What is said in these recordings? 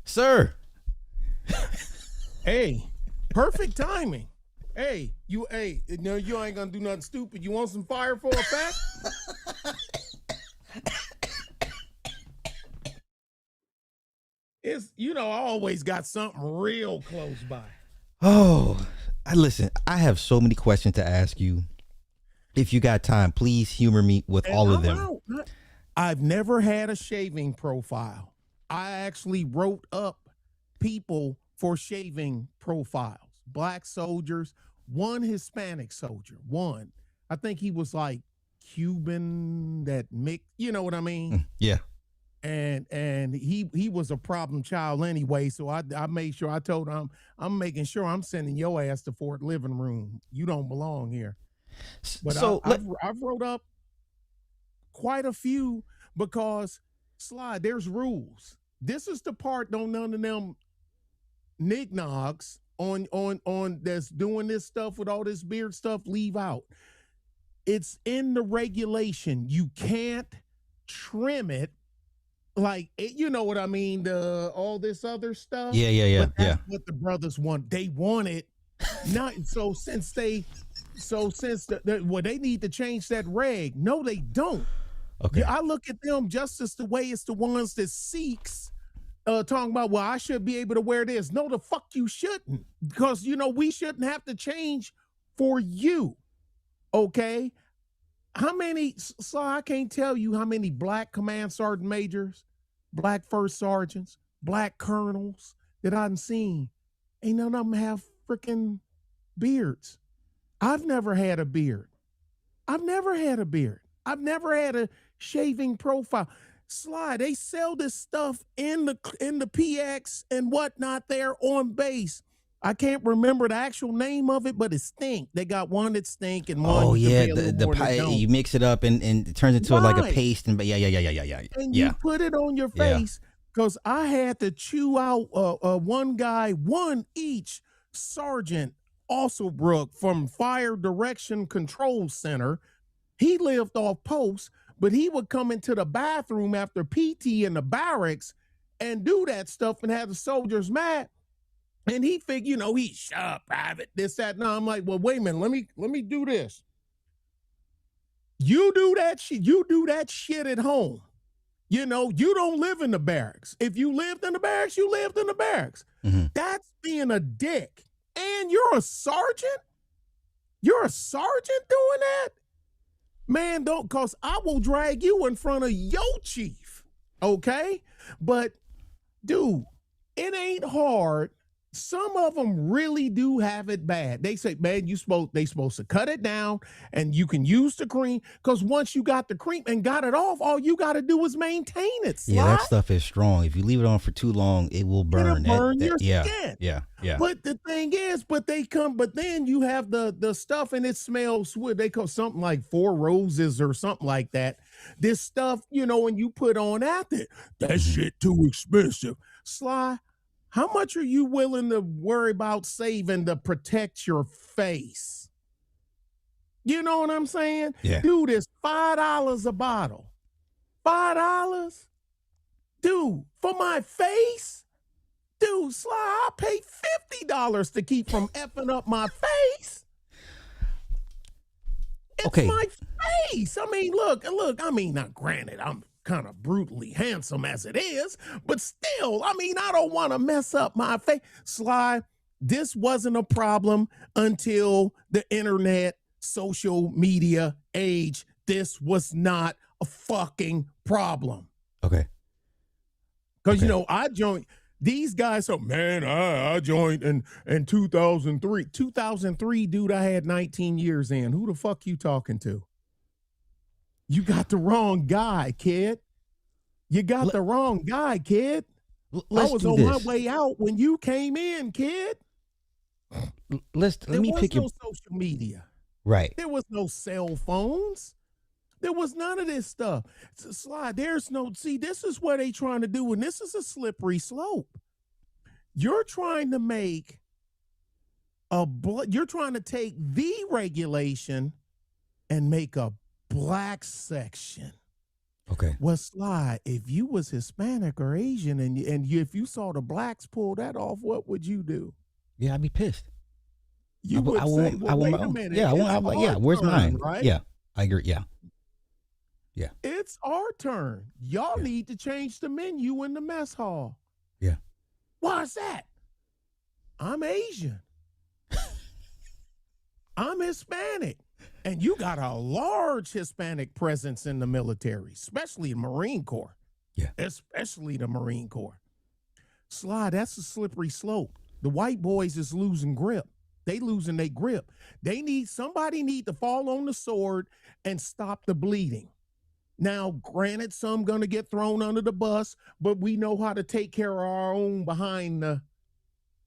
Sir. Hey, perfect timing. No, you ain't gonna do nothing stupid. You want some fire for a fact? I always got something real close by. Oh, listen, I have so many questions to ask you. If you got time, please humor me with And all of I'm them. out. I've never had a shaving profile. I actually wrote up people for shaving profiles. Black soldiers, one Hispanic soldier, one. I think he was like Cuban, that mix, you know what I mean? Yeah. And he was a problem child anyway. So I made sure I told him I'm making sure I'm sending your ass to Fort Living Room. You don't belong here. But So I've wrote up quite a few because Sly, there's rules. This is the part don't none of them nignogs on that's doing this stuff with all this beard stuff leave out. It's in the regulation. You can't trim it like you know what I mean, the all this other stuff. Yeah. But that's what the brothers want. They want it. Not since they need to change that reg. No, they don't. Okay. I look at them just as the way it's the ones that Sikhs talking about, well, I should be able to wear this. No, the fuck you shouldn't. Because, we shouldn't have to change for you. Okay? So I can't tell you how many black command sergeant majors, black first sergeants, black colonels that I've seen. Ain't none of them have freaking beards. I've never had a beard. I've never had a shaving profile. Sly, they sell this stuff in the PX and whatnot there on base. I can't remember the actual name of it, but it stink. They got one that stink and one. Oh yeah, you mix it up and it turns into like a paste and yeah. And you put it on your face because I had to chew out one each sergeant Alsobrook from Fire Direction Control Center. He lived off post, but he would come into the bathroom after PT in the barracks and do that stuff and have the soldiers mad. And he figured, he's sharp, private, this, that. No, I'm like, well, wait a minute, let me do this. You do that shit at home. You don't live in the barracks. If you lived in the barracks, you lived in the barracks. Mm-hmm. That's being a dick. And you're a sergeant? You're a sergeant doing that? Man, don't, cause I will drag you in front of your chief. Okay? But dude, it ain't hard. Some of them really do have it bad. They say, man, they supposed to cut it down and you can use the cream. Cause once you got the cream and got it off, all you got to do is maintain it. Sly. Yeah, that stuff is strong. If you leave it on for too long, it will burn. It'll burn your skin. Yeah. But the thing is, but then you have the stuff and it smells weird. They call something like Four Roses or something like that. This stuff, and you put on after that shit too expensive. Sly, how much are you willing to worry about saving to protect your face? You know what I'm saying? Yeah. Dude, it's $5 a bottle. $5? Dude, for my face? Dude, Sly, I pay $50 to keep from effing up my face. It's my face. I mean, look, now granted, I'm kind of brutally handsome as it is, but still, I don't want to mess up my face. Sly, this wasn't a problem until the internet, social media age. This was not a fucking problem. Okay. Because, I joined, these guys, I joined in 2003. 2003, dude, I had 19 years in. Who the fuck you talking to? You got the wrong guy, kid. You got the wrong guy, kid. I was on my way out when you came in, kid. Let me pick your social media. Right. There was no cell phones. There was none of this stuff. Sly, this is what they trying to do, and this is a slippery slope. You're trying to make you're trying to take the regulation and make a black section. Okay. Well, Sly, if you was Hispanic or Asian if you saw the blacks pull that off, what would you do? Yeah, I'd be pissed. You would say, well, I want wait my a own. minute, Yeah, I want. it's I'm like, yeah, our where's turn, mine? right? Yeah, I agree. Yeah, yeah, It's our turn. Y'all yeah, need to change the menu in the mess hall. yeah. Why's that? I'm Asian. I'm Hispanic. And you got a large Hispanic presence in the military, especially the Marine Corps. Yeah. Especially the Marine Corps. Sly, that's a slippery slope. The white boys is losing grip. They losing their grip. Somebody need to fall on the sword and stop the bleeding. Now, granted, some gonna get thrown under the bus, but we know how to take care of our own behind the,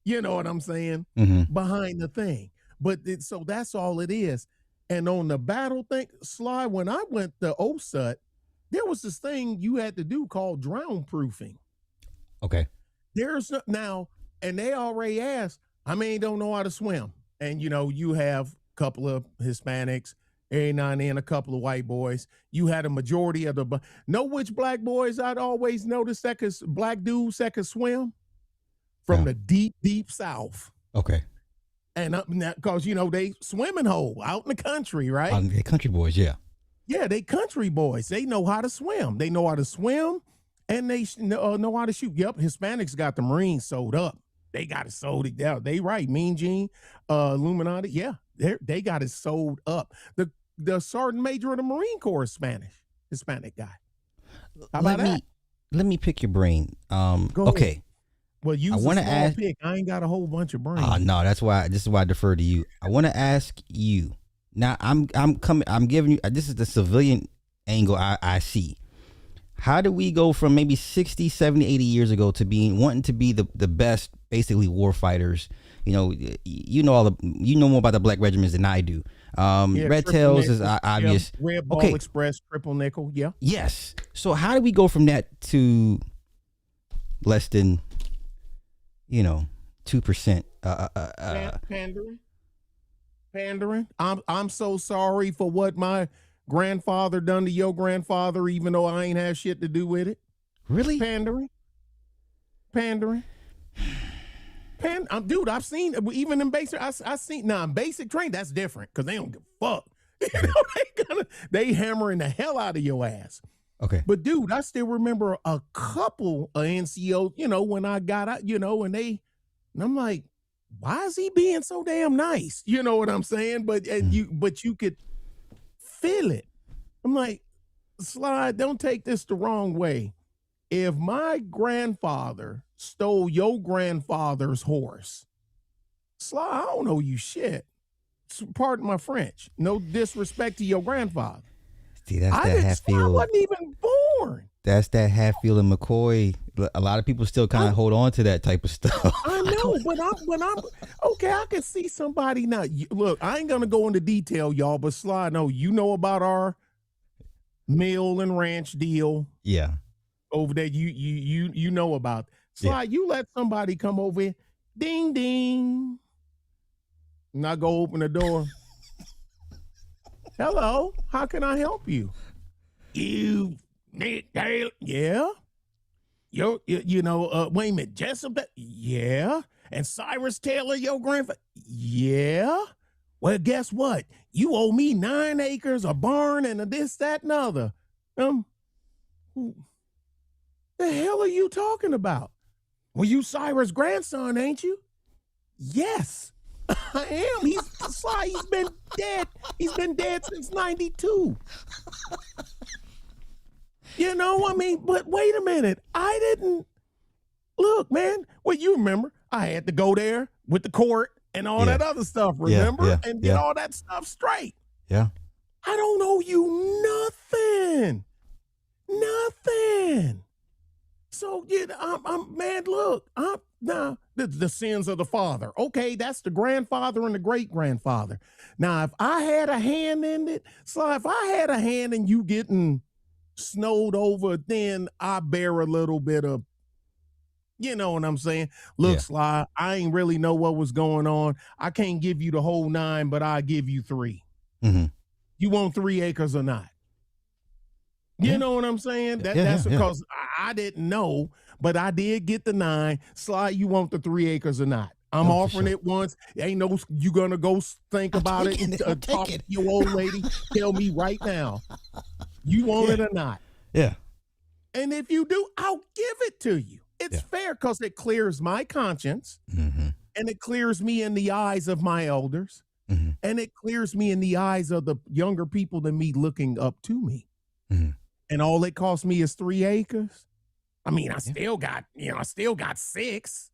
you know what I'm saying? Mm-hmm. Behind the thing. So that's all it is. And on the battle thing, Sly, when I went to OSUT, there was this thing you had to do called drown proofing. Okay. And they already asked, don't know how to swim. And you have a couple of Hispanics, every now and then a couple of white boys. You had a majority of know which black boys I'd always noticed black dudes that could swim? From the deep, deep South. Okay. And because they swimming hole out in the country, right? They country boys, yeah. Yeah, they country boys. They know how to swim. They know how to swim, and they know how to shoot. Yep, Hispanics got the Marines sold up. They got it sold out. They right, Mean Gene, Illuminati. Yeah, they got it sold up. The sergeant major of the Marine Corps is Hispanic guy. How about that? Let me pick your brain. Go okay. Ahead. Well, use a small pick. I ain't got a whole bunch of brains. No, this is why I defer to you. I want to ask you. Now, I'm giving you, this is the civilian angle I see. How do we go from maybe 60, 70, 80 years ago to wanting to be the best, basically, war fighters? You know more about the black regiments than I do. Red Tails is obvious. Yeah, Red Ball Express, Triple Nickel, yeah. Yes. So how do we go from that to less than 2%? Pandering. I'm so sorry for what my grandfather done to your grandfather, even though I ain't had shit to do with it. Really? Pandering. Dude, I've seen even in basic. I seen now in basic training that's different because they don't give a fuck. They hammering the hell out of your ass. Okay. But dude, I still remember a couple of NCOs, when I got out, and I'm like, why is he being so damn nice? You know what I'm saying? But you could feel it. I'm like, Sly, don't take this the wrong way. If my grandfather stole your grandfather's horse, Sly, I don't owe you shit. Pardon my French. No disrespect to your grandfather. See, that's that Hatfield. I wasn't even born. That's that Hatfield and McCoy. A lot of people still kind of hold on to that type of stuff. I know, but I'm okay. I can see somebody now. Look, I ain't gonna go into detail, y'all, but Sly, no, you know about our mill and ranch deal. Yeah, over there, you know about Sly. Yeah. You let somebody come over here, ding ding, and I go open the door. Hello, how can I help you? You Nick Taylor? Yeah. Wait a minute, Jessup? Yeah. And Cyrus Taylor, your grandfather? Yeah. Well, guess what? You owe me 9 acres, a barn, and a this, that, and other. The hell are you talking about? Well, you Cyrus' grandson, ain't you? Yes. I am. He's been dead. He's been dead since 92. But wait a minute. I didn't look, man. Well, you remember I had to go there with the court and all that other stuff, remember? And get all that stuff straight. Yeah. I don't owe you nothing. Nothing. So I'm man, look, now the sins of the father. Okay, that's the grandfather and the great grandfather. Now, if I had a hand in it, so if I had a hand in you getting snowed over, then I bear a little bit of, you know what I'm saying? Look, Sly, I ain't really know what was going on. I can't give you the whole 9, but I'll give you 3. Mm-hmm. You want 3 acres or not? You know what I'm saying? That's because I didn't know, but I did get the 9. Sly, you want the 3 acres or not? I'm offering it once. Ain't no you gonna go think about it and talk to your old lady. Tell me right now, you want it or not? Yeah. And if you do, I'll give it to you. It's fair because it clears my conscience, and it clears me in the eyes of my elders, and it clears me in the eyes of the younger people than me looking up to me. And all it cost me is 3 acres. I mean, I still got 6.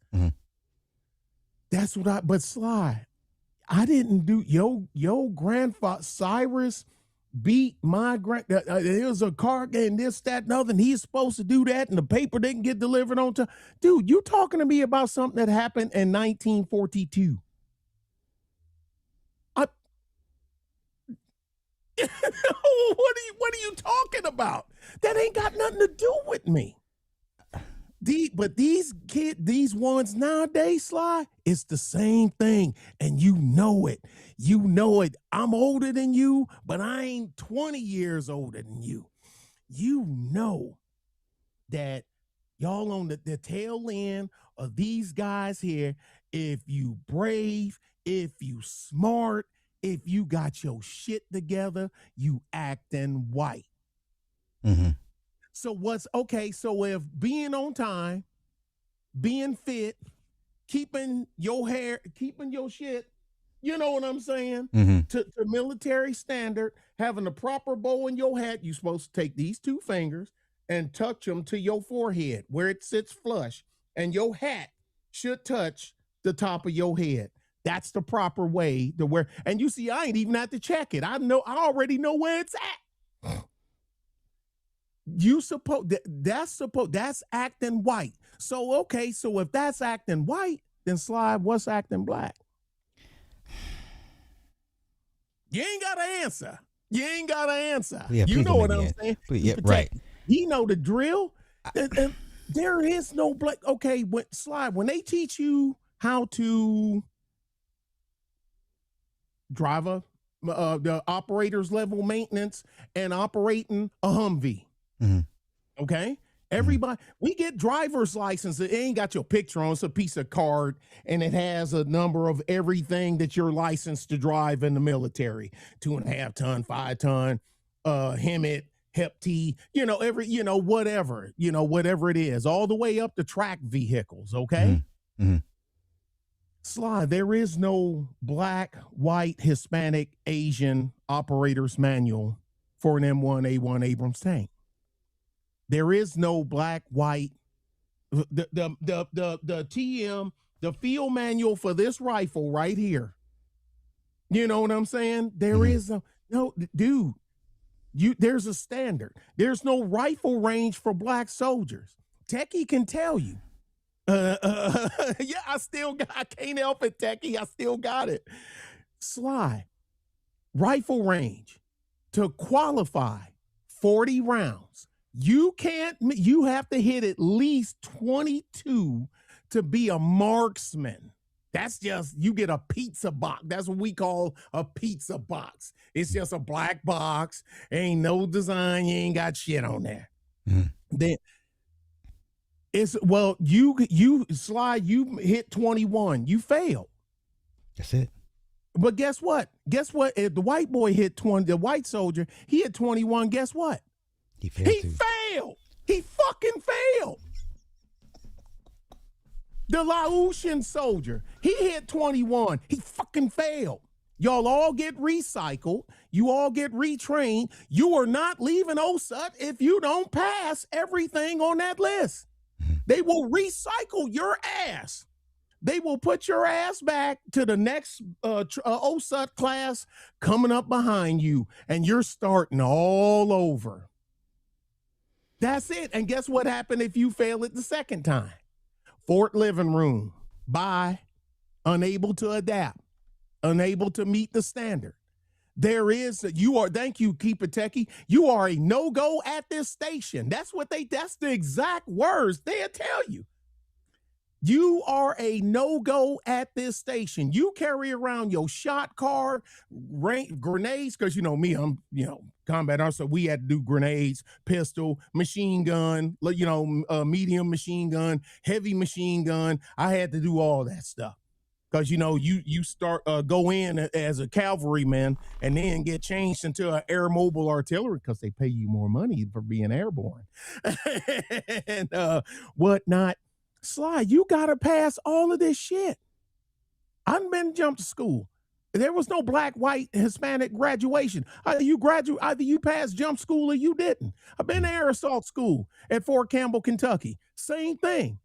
That's what but Sly, I didn't do, your grandfather, Cyrus, beat my there was a car and this, that, and other, and he's supposed to do that, and the paper didn't get delivered on time. Dude, you talking to me about something that happened in 1942. What are you talking about? That ain't got nothing to do with me. But these ones nowadays, Sly, it's the same thing, and you know it. You know it. I'm older than you, but I ain't 20 years older than you. You know that y'all on the tail end of these guys here, if you brave, if you smart, if you got your shit together, you acting white. So so if being on time, being fit, keeping your hair, keeping your shit, you know what I'm saying? To military standard, having the proper bow in your hat, you're supposed to take these 2 fingers and touch them to your forehead where it sits flush, and your hat should touch the top of your head. That's the proper way to wear. And you see, I ain't even have to check it. I already know where it's at. That's acting white. So, okay, so if that's acting white, then Sly, what's acting black? You ain't got to answer. Yeah, you know what I'm saying? Right. You know the drill. And there is no black. Okay, Sly, when they teach you how to drive the operator's level maintenance and operating a Humvee. Okay, everybody, we get driver's license. It ain't got your picture on. It's a piece of card, and it has a number of everything that you're licensed to drive in the military: 2.5 ton, 5 ton, HEMT, Hep T. Whatever it is, all the way up to track vehicles. Okay. Sly, there is no black, white, Hispanic, Asian operator's manual for an M1A1 Abrams tank. There is no black, white, the TM, the field manual for this rifle right here. You know what I'm saying? There is no, dude, there's a standard. There's no rifle range for black soldiers. Techie can tell you. Yeah, I can't help it, Techie. I still got it. Sly, rifle range to qualify 40 rounds. You have to hit at least 22 to be a marksman. That's just, you get a pizza box. That's what we call a pizza box. It's just a black box. Ain't no design. You ain't got shit on there. Then Sly, you hit 21. You failed. That's it. But guess what? If the white boy hit 20, the white soldier, he hit 21. Guess what? He failed. He fucking failed. The Laotian soldier, he hit 21. He fucking failed. Y'all all get recycled. You all get retrained. You are not leaving OSUT if you don't pass everything on that list. They will recycle your ass. They will put your ass back to the next OSUT class coming up behind you, and you're starting all over. That's it. And guess what happened if you fail it the second time? Fort living room. Bye. Unable to adapt. Unable to meet the standard. Thank you, Keep It Techie. You are a no-go at this station. That's the exact words they'll tell you. You are a no-go at this station. You carry around your shot card, grenades, because you know me, I'm combat arms, so we had to do grenades, pistol, machine gun, medium machine gun, heavy machine gun. I had to do all that stuff. Because you start go in as a cavalryman and then get changed into an air mobile artillery because they pay you more money for being airborne and whatnot. Sly, you gotta pass all of this shit. I've been jump to school. There was no black, white, Hispanic graduation. Either you passed jump school or you didn't. I've been to air assault school at Fort Campbell, Kentucky. Same thing.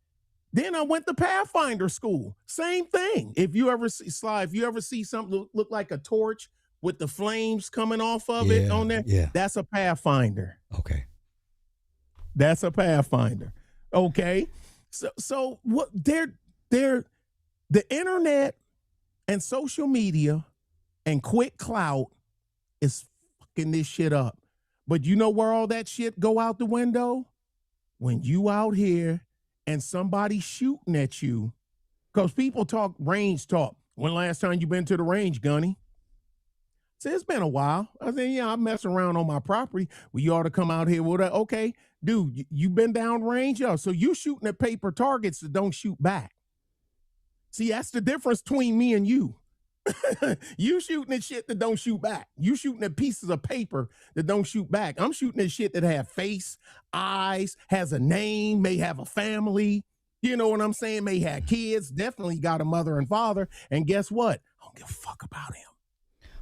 Then I went to Pathfinder school. Same thing. If you ever see Sly, if you ever see something look like a torch with the flames coming off of it on there, that's a Pathfinder. Okay. That's a Pathfinder. Okay. So what they're the internet and social media and quick clout is fucking this shit up. But you know where all that shit go out the window? When you out here and somebody shooting at you, because people talk range talk. When last time you been to the range, Gunny? So it's been a while. I said, yeah, I'm messing around on my property. Well, you ought to come out here with that. Okay, dude, you been down range? Yeah, so you shooting at paper targets that don't shoot back. See, that's the difference between me and you. You shooting at shit that don't shoot back. You shooting at pieces of paper that don't shoot back. I'm shooting at shit that have face, eyes, has a name, may have a family. You know what I'm saying? May have kids, definitely got a mother and father. And guess what? I don't give a fuck about him.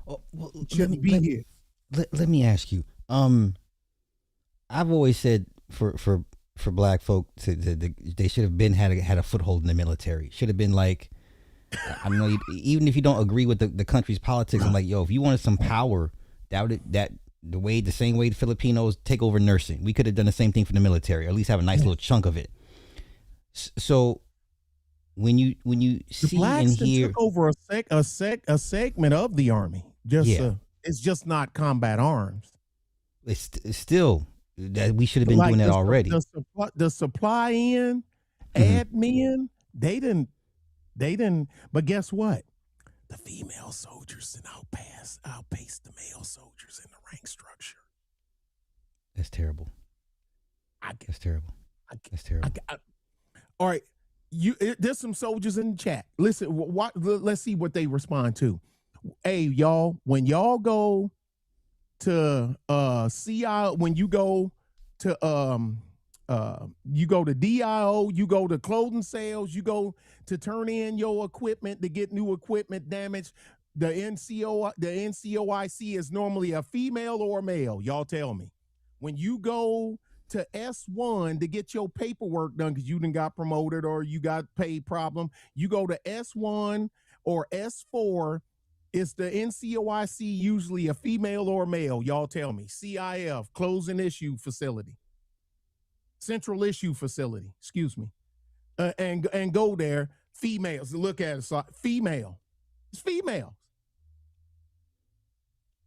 Oh, well, let me ask you. I've always said for black folk they should have been had a foothold in the military. Should have been like, I know, even if you don't agree with the country's politics, I'm like, yo, if you wanted some power, the same way the Filipinos take over nursing, we could have done the same thing for the military, or at least have a nice little chunk of it. So when you see and hear, took over a segment of the army, it's just not combat arms. It's still that we should have been doing that already. The supply in, admin, they didn't. But guess what? The female soldiers did outpace the male soldiers in the rank structure. That's terrible. That's terrible. All right, there's some soldiers in the chat. Listen, let's see what they respond to. Hey, y'all, when y'all go to CI, when you go to DIO, you go to clothing sales, you go to turn in your equipment to get new equipment damaged. The NCOIC is normally a female or a male. Y'all tell me. When you go to S1 to get your paperwork done because you done got promoted or you got paid problem, you go to S1 or S4. It's the NCOIC, usually a female or a male. Y'all tell me. CIF, closing issue facility. Central issue facility, excuse me. And go there, females, look at it, female. It's females.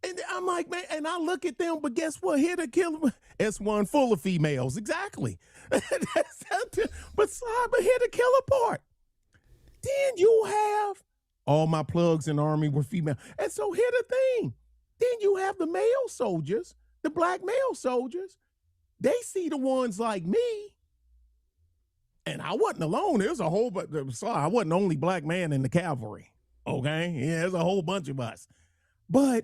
And I'm like, man, and I look at them, but guess what? Here to kill them. S1 full of females, exactly. But here the killer part. Then you have all my plugs in the army were female. And so here the thing. Then you have the male soldiers, the black male soldiers. They see the ones like me. And I wasn't alone. There's a whole bunch. I wasn't the only black man in the cavalry. Okay? Yeah, there's a whole bunch of us. But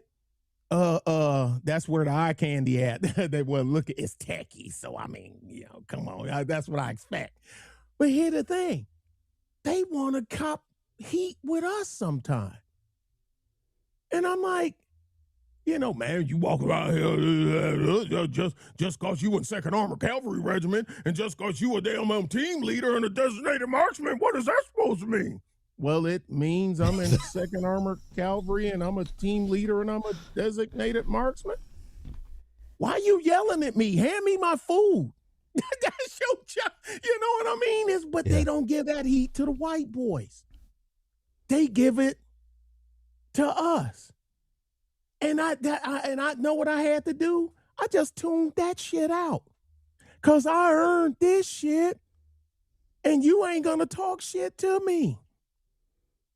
that's where the eye candy at. They well, look, it's techie. So I mean, come on. That's what I expect. But here's the thing. They want to cop heat with us sometime. And I'm like, man, you walk around here just because you in 2nd Armored Cavalry Regiment and just because you a damn team leader and a designated marksman, what is that supposed to mean? Well, it means I'm in 2nd Armored Cavalry and I'm a team leader and I'm a designated marksman. Why are you yelling at me? Hand me my food. That's your job. You know what I mean? But they don't give that heat to the white boys. They give it to us. And I know what I had to do. I just tuned that shit out. Cause I earned this shit. and you ain't gonna talk shit to me.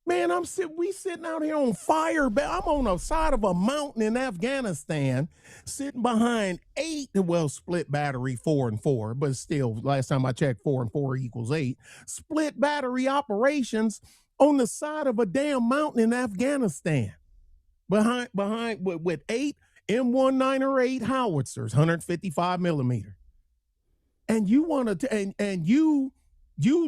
Man, we sitting out here on fire. I'm on the side of a mountain in Afghanistan, sitting behind 8, well, split battery 4 and 4, but still, last time I checked, 4 and 4 equals 8. Split battery operations on the side of a damn mountain in Afghanistan, behind with 8 M1908 howitzers, 155 millimeter. And you want to, and you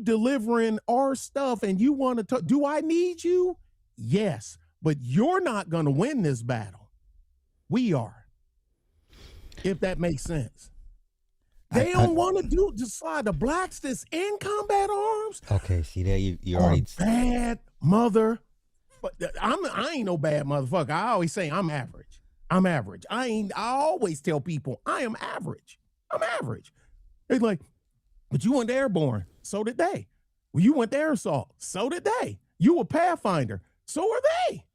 delivering our stuff, and you want to, do I need you? Yes, but you're not going to win this battle. We are, if that makes sense. They don't want to just slide the blacks that's in combat arms. Okay, see there, you already bad mother. I ain't no bad motherfucker. I always say I'm average. I always tell people I am average. I'm average. It's like, but you went to airborne. So did they. Well, you went to air assault. So did they. You were Pathfinder. So are they.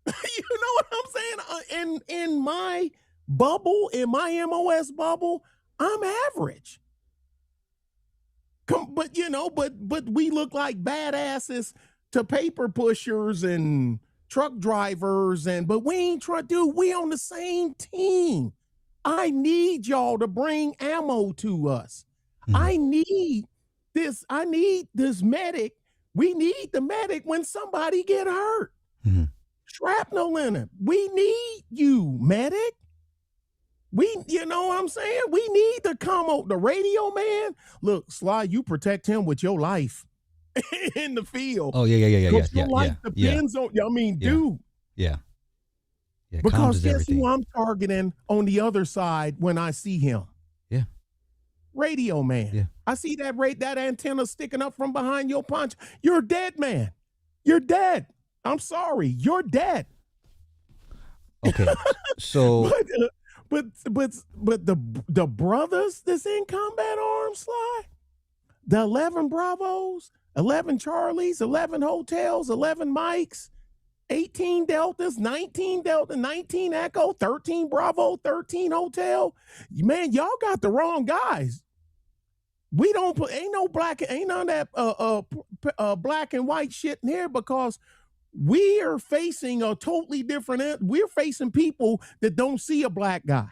You know what I'm saying? In my bubble, in my MOS bubble, I'm average. But you know, but we look like badasses to paper pushers and truck drivers, but we ain't trying to we on the same team. I need y'all to bring ammo to us. Mm-hmm. I need this medic. We need the medic when somebody get hurt. Mm-hmm. Shrapnel in it. We need you, medic. You know what I'm saying? We need to come on the radio man. Look, Sly, you protect him with your life in the field. Oh, yeah. Your life depends on, I mean, dude. Yeah. Because guess who I'm targeting on the other side when I see him? Yeah. Radio man. Yeah. I see that antenna sticking up from behind your punch. You're dead, man. You're dead. I'm sorry. You're dead. Okay. So but the brothers that's in combat arms, Sly, the 11 Bravos, 11 Charlies, 11 hotels, 11 Mikes, 18 Deltas, 19 Delta, 19 Echo, 13 Bravo, 13 Hotel. Man, y'all got the wrong guys. We don't put, ain't none of that black and white shit in here, because we are facing a totally different, we're facing people that don't see a black guy,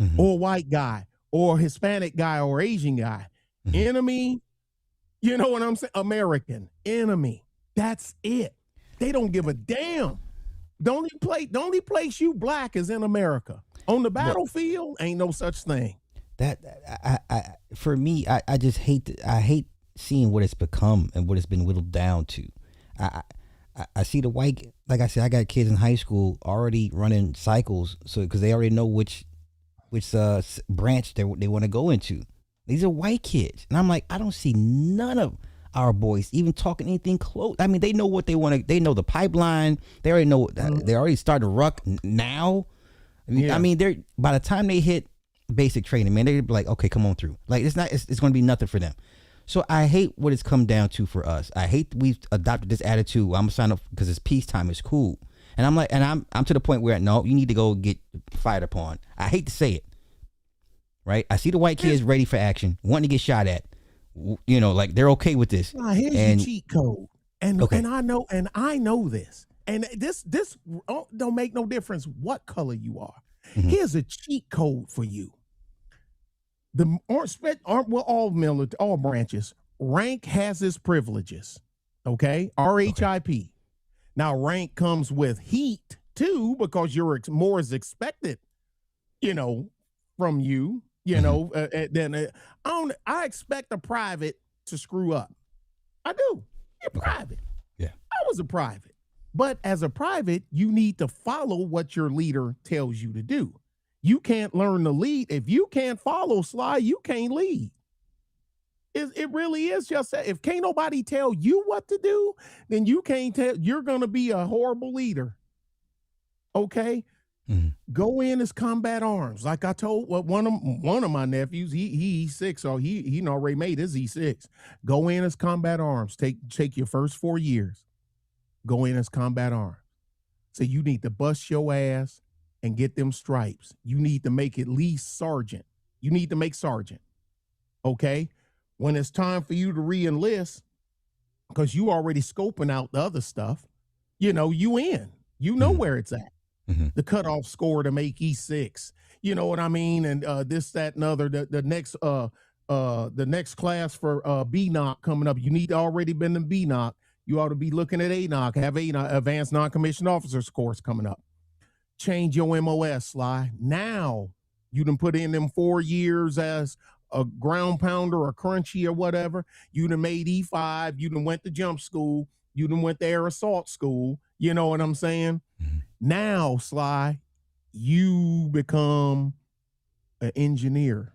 mm-hmm. or white guy or Hispanic guy or Asian guy. Mm-hmm. Enemy, you know what I'm saying? American enemy. That's it. They don't give a damn. The only place you black is in America. On the battlefield, ain't no such thing. That for me, I just hate seeing what it's become and what it's been whittled down to. I see the white, like I said, I got kids in high school already running cycles, so because they already know which branch they want to go into. These are white kids, and I'm like, I don't see none of our boys even talking anything close. I mean, they know what they want to. They know the pipeline. They already know. They already started to ruck now. I mean, they're by the time they hit basic training, man, they'd be like, okay, come on through. Like it's going to be nothing for them. So I hate what it's come down to for us. I hate we've adopted this attitude. I'm gonna sign up because it's peacetime. It's cool. And I'm like, and I'm to the point where no, you need to go get fired upon. I hate to say it, right? I see the white kids ready for action, wanting to get shot at. You know, like they're okay with this. Here's your cheat code, and I know this, and this don't make no difference what color you are. Mm-hmm. Here's a cheat code for you. All branches. Rank has its privileges. Okay, RHIP. Okay. Now rank comes with heat too, because you're more is expected, you know, from you. You know, I expect a private to screw up. I do. You're private. Yeah. I was a private. But as a private, you need to follow what your leader tells you to do. You can't learn to lead. If you can't follow, Sly, you can't lead. It really is just that. If can't nobody tell you what to do, then you can't tell. You're going to be a horrible leader. Okay? Mm-hmm. Go in as combat arms. Like I told one of my nephews, he's E6, so he already made his E6. Go in as combat arms. Take your first 4 years. Go in as combat arms. So you need to bust your ass and get them stripes. You need to make at least sergeant. You need to make sergeant. Okay? When it's time for you to re-enlist, because you already scoping out the other stuff, you know, you know where it's at. The cutoff score to make E6. You know what I mean? And this, that, and other. The next class for B-knock coming up. You need to already been in B-knock. You ought to be looking at A-knock. Have A-knock, advanced non-commissioned officers course coming up. Change your MOS, Sly. Now you done put in them 4 years as a ground pounder or crunchy or whatever. You done made E5. You done went to jump school. You done went to air assault school. You know what I'm saying? Now, Sly, you become an engineer.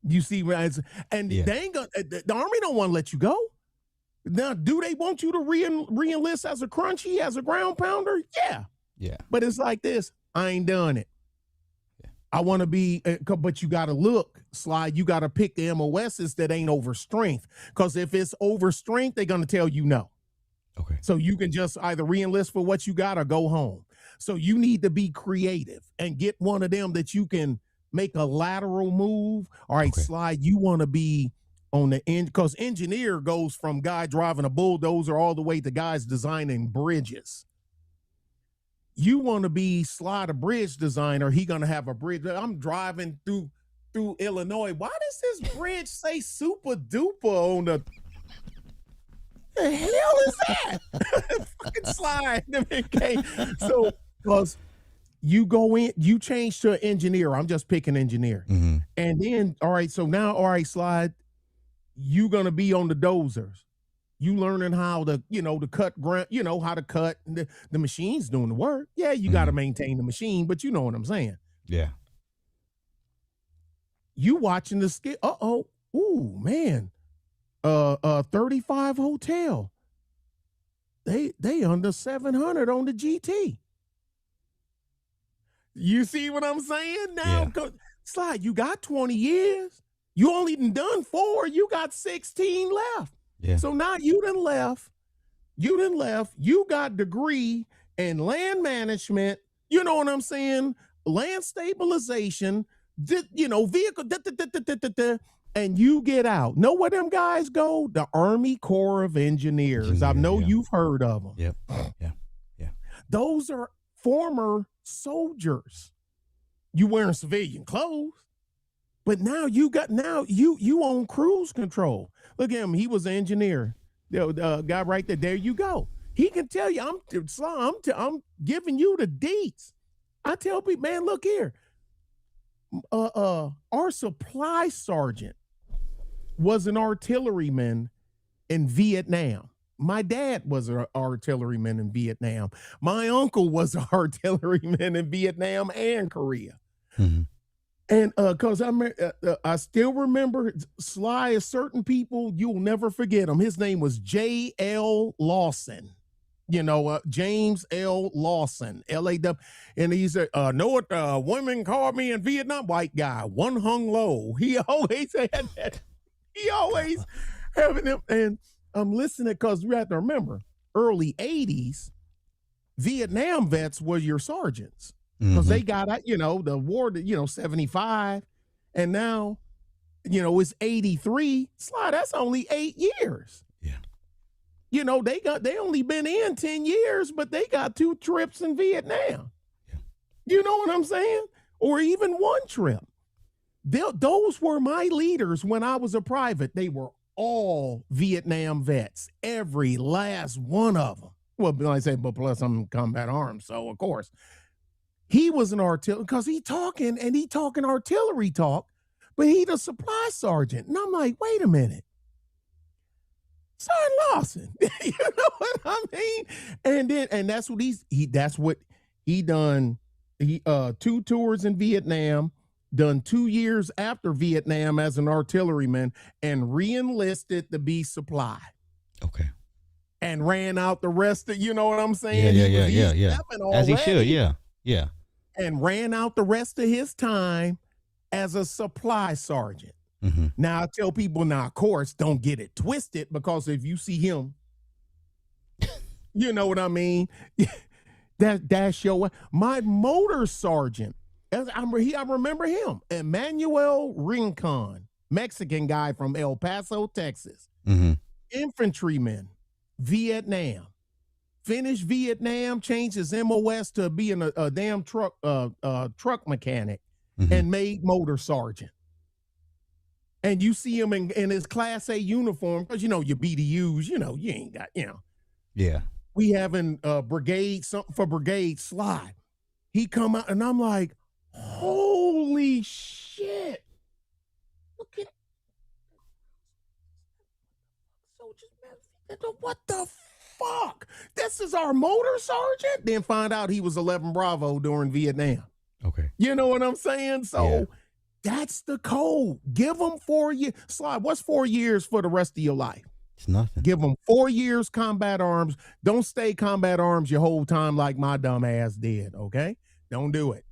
You see, and they ain't gonna, the Army don't want to let you go. Now, do they want you to re-enlist as a crunchy, as a ground pounder? Yeah. Yeah. But it's like this. I ain't done it. Yeah. I want to be, but you got to look, Sly, you got to pick the MOSs that ain't over strength. Because if it's over strength, they're going to tell you no. Okay. So you can just either re-enlist for what you got or go home. So you need to be creative and get one of them that you can make a lateral move. All right, Sly, you want to be on the end, because engineer goes from guy driving a bulldozer all the way to guys designing bridges. You want to be Sly, the bridge designer. He gonna have a bridge. I'm driving through Illinois. Why does this bridge say Supa Dupa on the hell is that? Fucking Sly. Okay. So, because you go in, you change to engineer. I'm just picking engineer. And then, all right, so now, all right, Sly, you gonna be on the dozers. You learning how to, to cut ground, how to cut. The machine's doing the work. Yeah, you got to maintain the machine, but you know what I'm saying. Yeah. You watching the skit. Ooh, man. 35 hotel. They under 700 on the GT. You see what I'm saying? Now, Sly, you got 20 years. You only done 4. You got 16 left. Yeah. So now you done left. You got degree in land management. You know what I'm saying? Land stabilization. Vehicle. And you get out. Know where them guys go? The Army Corps of Engineers. I know you've heard of them. Yep. Yeah. Those are former soldiers. You wearing civilian clothes, but now you own cruise control. Look at him. He was an engineer. The guy right there. There you go. He can tell you. I'm giving you the deets. I tell people, man, look here. Our supply sergeant was an artilleryman in Vietnam. My dad was an artilleryman in Vietnam. My uncle was an artilleryman in Vietnam and Korea. And because I still remember Sly, certain people, you'll never forget him. His name was J.L. Lawson. James L. Lawson, L.A.W. And he said, know what women called me in Vietnam? White guy, one hung low. He always had that. He always having them. And I'm listening because we have to remember, early 80s, Vietnam vets were your sergeants. Because they got out, the war, 75. And now, it's 83. Sly, that's only 8 years. Yeah. They only been in 10 years, but they got 2 trips in Vietnam. Yeah. You know what I'm saying? Or even 1 trip. Those were my leaders when I was a private. They were all Vietnam vets, every last one of them. Well, like I say, but plus I'm in combat arms, so of course. He was an artillery, because he talking artillery talk, but he the supply sergeant. And I'm like, wait a minute. Sergeant Lawson. You know what I mean? And that's what he done. He 2 tours in Vietnam, done 2 years after Vietnam as an artilleryman, and re-enlisted to be supply. Okay. And ran out the rest of, you know what I'm saying? Yeah. As he should, yeah. And ran out the rest of his time as a supply sergeant. Now, I tell people, of course, don't get it twisted, because if you see him, you know what I mean? That's my motor sergeant. I remember him, Emmanuel Rincon. Mexican guy from El Paso, Texas. Mm-hmm. Infantryman, Vietnam. Finished Vietnam, changed his MOS to being a damn truck mechanic, Mm-hmm. and made motor sergeant. And you see him in his Class A uniform, because your BDUs, you ain't got, Yeah. we having brigade, something for brigade Sly. He come out and I'm like, holy shit. Look at what the fuck? This is our motor sergeant? Then find out he was 11 Bravo during Vietnam. Okay. You know what I'm saying? So that's the code. Give them 4 years. Sly, what's 4 years for the rest of your life? It's nothing. Give them 4 years combat arms. Don't stay combat arms your whole time like my dumb ass did, okay? Don't do it.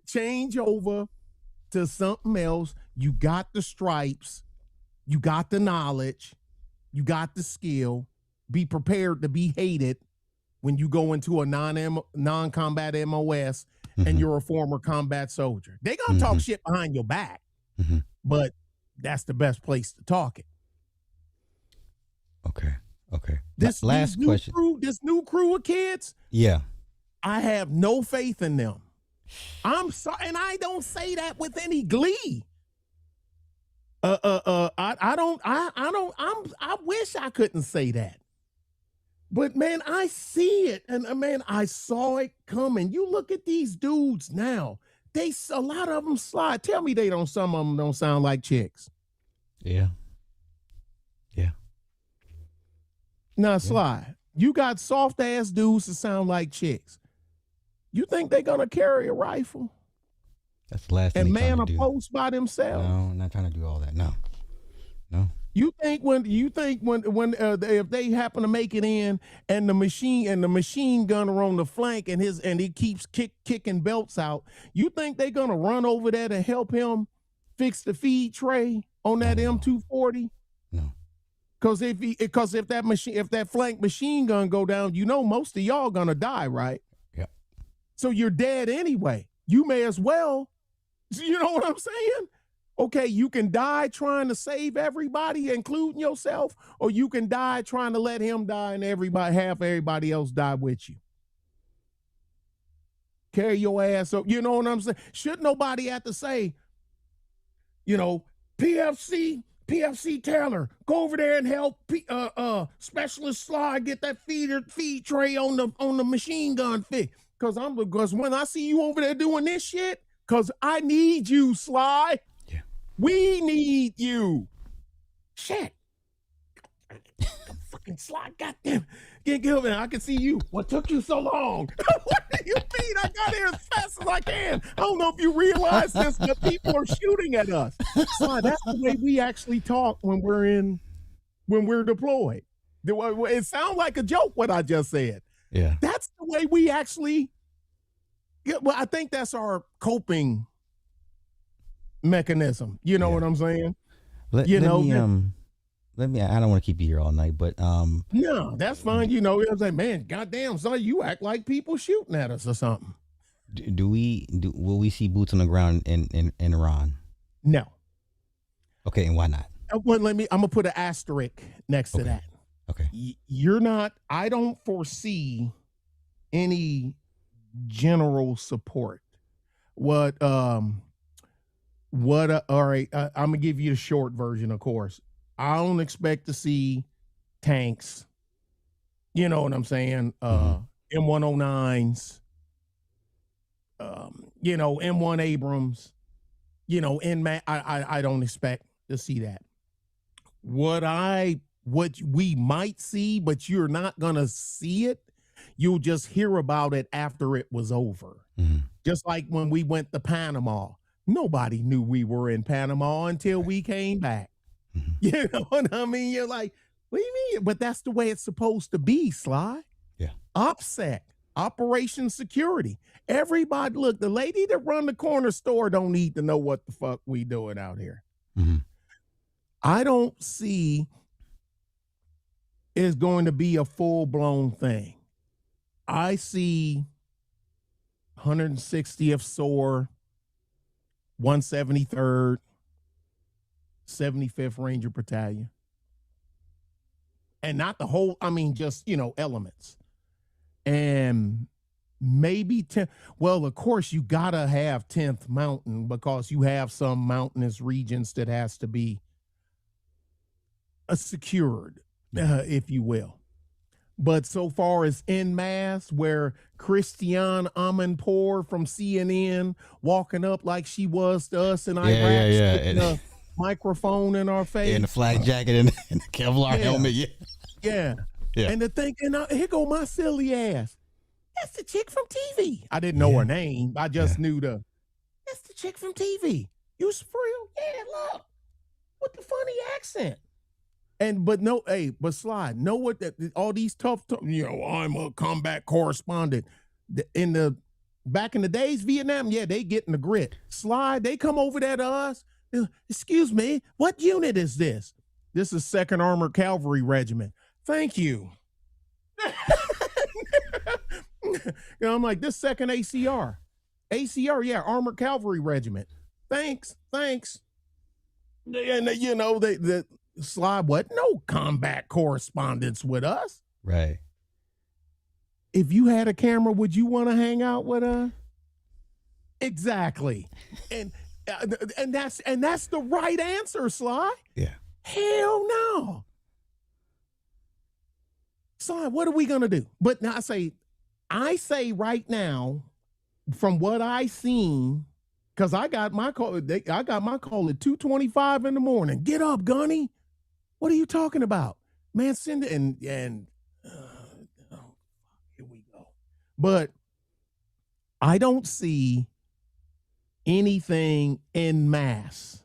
Change over to something else. You got the stripes. You got the knowledge. You got the skill. Be prepared to be hated when you go into a non-combat MOS and you're a former combat soldier. They gonna talk shit behind your back, but that's the best place to talk it. Okay. This last question. This new crew of kids, yeah, I have no faith in them. I'm sorry, and I don't say that with any glee. I wish I couldn't say that. But man, I see it, and man, I saw it coming. You look at these dudes now; a lot of them slide. Tell me some of them don't sound like chicks. Yeah. Now, Sly, you got soft ass dudes that sound like chicks. You think they're gonna carry a rifle? That's the last thing. And man a post by themselves? No, I'm not trying to do all that. No. You think when if they happen to make it in and the machine gunner on the flank and he keeps kicking belts out, you think they're gonna run over there to help him fix the feed tray on that M240? No. Because if that flank machine gun go down, most of y'all gonna die, right? Yep. So you're dead anyway. You may as well. You know what I'm saying? Okay, you can die trying to save everybody, including yourself, or you can die trying to let him die and half everybody else die with you. Carry your ass up. You know what I'm saying? Should nobody have to say, PFC Taylor, go over there and help Specialist Sly get that feed tray on the machine gun fix. Because when I see you over there doing this shit, because I need you, Sly. Yeah. We need you. Shit. Fucking Sly, goddamn. Get over there. I can see you. What took you so long? What do you mean? I got here as fast as I can. I don't know if you realize this, but people are shooting at us. Sly, that's the way we actually talk when we're deployed. It sounds like a joke what I just said. Yeah. That's the way we actually. Yeah, well, I think that's our coping mechanism. You know what I'm saying? Let me. I don't want to keep you here all night, but no, that's fine. I was like, man, goddamn, son, you act like people shooting at us or something. Will we see boots on the ground in Iran? No. Okay, and why not? Well, I'm gonna put an asterisk next to that. Okay. You're not. I don't foresee any general support. All right, I'm gonna give you the short version, of course. I don't expect to see tanks, you know what I'm saying, M109s, M1 Abrams, I don't expect to see that. What we might see, but you're not gonna see it, you'll just hear about it after it was over. Just like when we went to Panama. Nobody knew we were in Panama until we came back. You know what I mean? You're like, what do you mean? But that's the way it's supposed to be, Sly. Yeah. OPSEC, Operation Security. Everybody, look, the lady that run the corner store don't need to know what the fuck we doing out here. I don't see it's going to be a full-blown thing. I see 160th SOAR, 173rd, 75th Ranger Battalion. And not the whole, I mean, just, elements. And maybe 10. Well, of course, you got to have 10th Mountain because you have some mountainous regions that has to be secured, if you will. But so far as en masse, where Christiane Amanpour from CNN walking up like she was to us in Iraq, sticking a microphone in our face, and the flak jacket and the Kevlar helmet, yeah. And the thing, and here go my silly ass. That's the chick from TV. I didn't know her name. I just knew that's the chick from TV. You for real? Yeah, look, with the funny accent. But Sly, know what all these tough, I'm a combat correspondent. Back in the days, Vietnam, they getting the grit. Sly, they come over there to us. Excuse me, what unit is this? This is 2nd Armored Cavalry Regiment. Thank you. I'm like, this 2nd ACR. ACR, yeah, Armored Cavalry Regiment. Thanks. And the Sly, what? No combat correspondence with us. Right. If you had a camera, would you want to hang out with us? Exactly. And that's the right answer, Sly. Yeah. Hell no. Sly, what are we gonna do? But now I say right now, from what I seen, because I got my call at 2:25 in the morning. Get up, Gunny. What are you talking about? Man, send it and here we go. But I don't see anything en masse.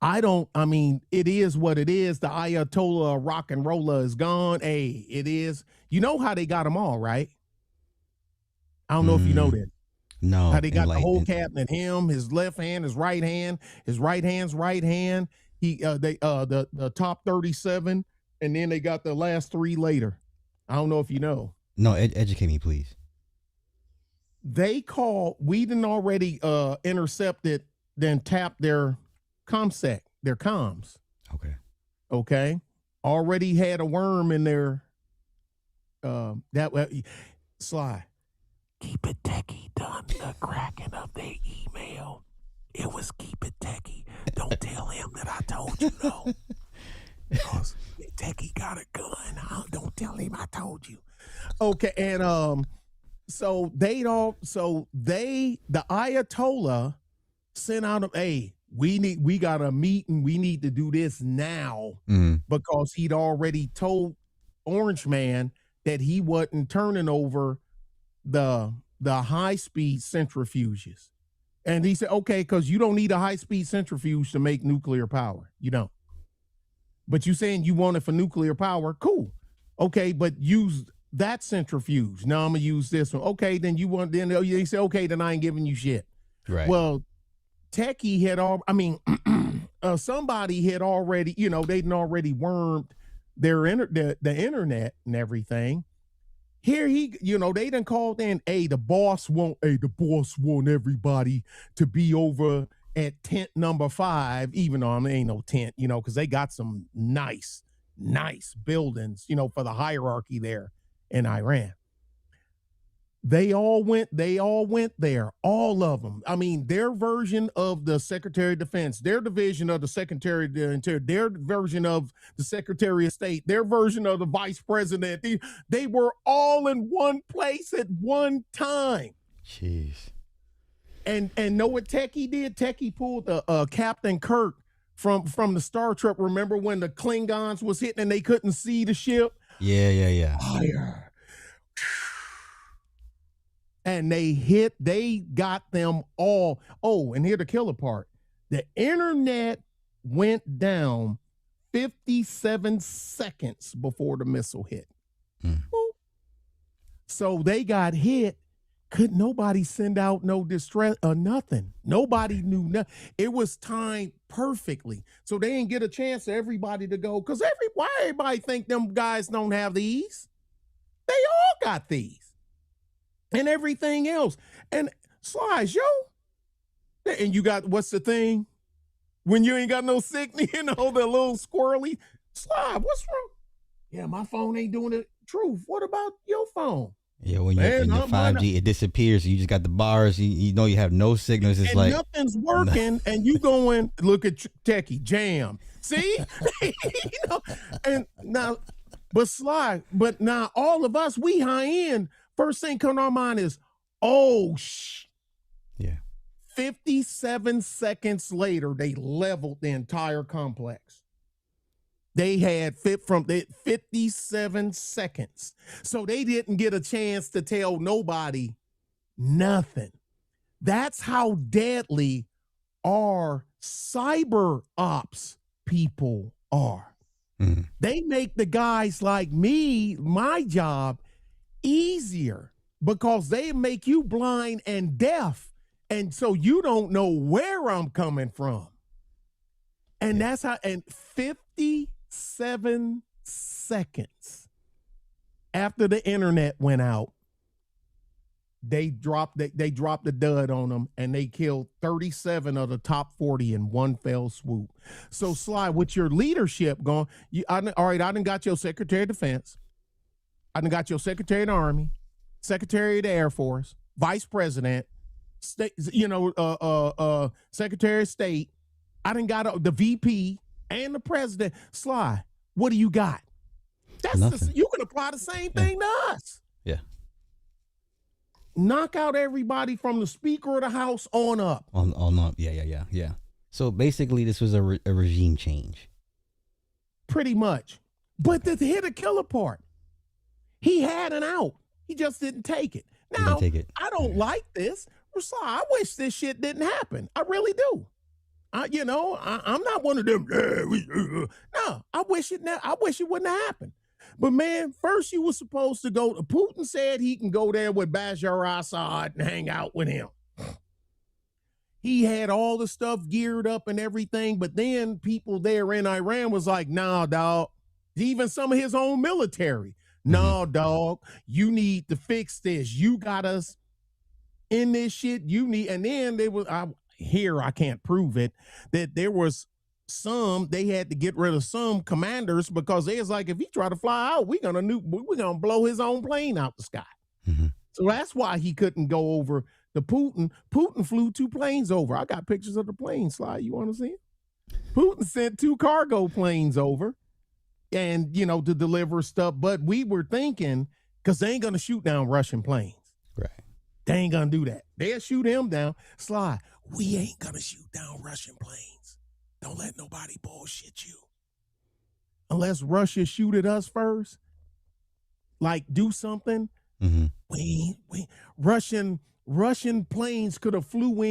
I mean, it is what it is. The Ayatollah of rock and roller is gone. Hey, it is. You know how they got them all, right? I don't know if you know that. No. How they got the whole cabinet, him, his left hand, his right hand, his right hand's right hand. The top 37, and then they got the last 3 later. I don't know if you know. No, educate me, please. We didn't already intercepted, then tapped their ComSec, their comms. Okay. Already had a worm in there. Sly. Keep it techie done the cracking of their email. It was keep it techie. Don't tell him that I told you, though. Because techie got a gun. Don't tell him I told you. Okay, and the Ayatollah sent out we got a meeting. We need to do this now, because he'd already told Orange Man that he wasn't turning over the high-speed centrifuges. And he said, okay, because you don't need a high-speed centrifuge to make nuclear power. You don't. But you saying you want it for nuclear power, cool. Okay, but use that centrifuge. Now I'm going to use this one. Okay, then he said, okay, then I ain't giving you shit. Right. Well, Techie had somebody had already, they'd already wormed the internet and everything. Here they done called in, the boss want everybody to be over at tent number 5, even though ain't no tent, because they got some nice buildings, for the hierarchy there in Iran. They all went there, all of them. I mean, their version of the Secretary of Defense, their division of the Secretary of the Interior, their version of the Secretary of State, their version of the Vice President. They were all in one place at one time. Jeez. And know what Techie did? Techie pulled Captain Kirk from the Star Trek. Remember when the Klingons was hitting and they couldn't see the ship? Yeah. Fire. And they got them all. Oh, and here the killer part. The internet went down 57 seconds before the missile hit. So they got hit. Could nobody send out no distress or nothing? Nobody knew nothing. It was timed perfectly. So they didn't get a chance for everybody to go. Because why everybody think them guys don't have these? They all got these. And everything else. And Slides, and you got, what's the thing? When you ain't got no signal, the little squirrely. Sly, what's wrong? Yeah, my phone ain't doing it. Truth, what about your phone? Yeah, when you're in your 5G, it disappears. You just got the bars. You know you have no signals. It's and like nothing's working, and you going, look at Techie, jam. See? And now, but Sly, but now all of us, we high end, first thing coming to our mind is, yeah. 57 seconds later, they leveled the entire complex. They had 57 seconds. So they didn't get a chance to tell nobody nothing. That's how deadly our cyber ops people are. Mm-hmm. They make the guys like me, my job, easier because they make you blind and deaf. And so you don't know where I'm coming from. And that's how, and 57 seconds after the internet went out, they dropped the dud on them, and they killed 37 of the top 40 in one fell swoop. So Sly, with your leadership going, all right, I done got your Secretary of Defense. I done got your Secretary of the Army, Secretary of the Air Force, Vice President, State, Secretary of State. I done got the VP and the President. Sly, what do you got? You can apply the same thing to us. Yeah. Knock out everybody from the Speaker of the House on up. On up. Yeah. So basically, this was a regime change. Pretty much. But to hit a killer part, he had an out. He just didn't take it. Now, I don't like this. I wish this shit didn't happen. I really do. I'm not one of them. No, I wish it wouldn't have happened. But man, first you were supposed to go. Putin said he can go there with Bashar Assad and hang out with him. He had all the stuff geared up and everything, but then people there in Iran was like, nah, dog. Even some of his own military. No, dog, you need to fix this. You got us in this shit. You need, and then they was I can't prove it, that there was they had to get rid of some commanders because they was like, if he try to fly out, we're gonna blow his own plane out the sky. Mm-hmm. So that's why he couldn't go over the Putin. Putin flew 2 planes over. I got pictures of the plane. Sly, you want to see it? Putin sent 2 cargo planes over, and to deliver stuff. But we were thinking, because they ain't gonna shoot down Russian planes. Right. They ain't gonna do that. They'll shoot him down. Sly, we ain't gonna shoot down Russian planes. Don't let nobody bullshit you. Unless Russia shoot at us first, like do something. Mm-hmm. We Russian planes could have flew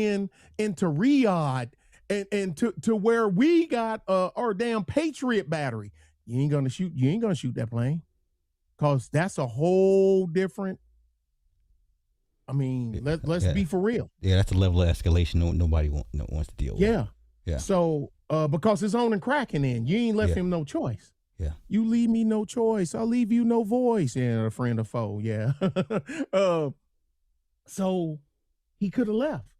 into Riyadh and to where we got our damn Patriot battery. You ain't gonna shoot that plane, because that's a whole different. I mean, let's be for real. Yeah, that's a level of escalation nobody wants to deal with. Yeah. So because it's on and cracking in, you ain't left him no choice. Yeah. You leave me no choice. I'll leave you no voice. Yeah, a friend or foe. Yeah. So he could have left,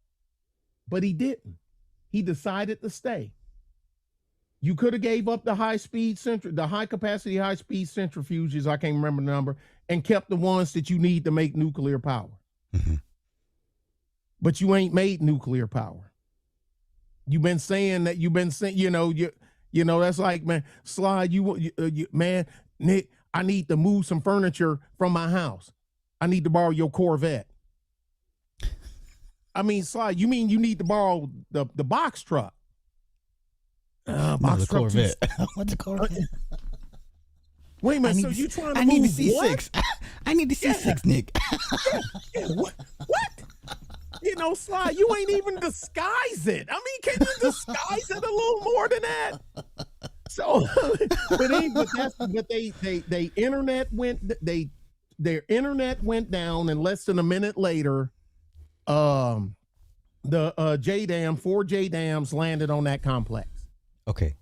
but he didn't. He decided to stay. You could have gave up the high capacity, high speed centrifuges. I can't remember the number, and kept the ones that you need to make nuclear power. Mm-hmm. But you ain't made nuclear power. You've been saying that. That's like, man, Sly, man, Nick, I need to move some furniture from my house. I need to borrow your Corvette. I mean, Sly, you mean you need to borrow the box truck? Box truck. Corvette. What's a Corvette? Wait a minute. So you trying to move? I need the C6. I need the C6, Nick. What? Sly, you ain't even disguise it. I mean, can you disguise it a little more than that? So, their internet went down, and less than a minute later, the four JDAMs landed on that complex. Okay.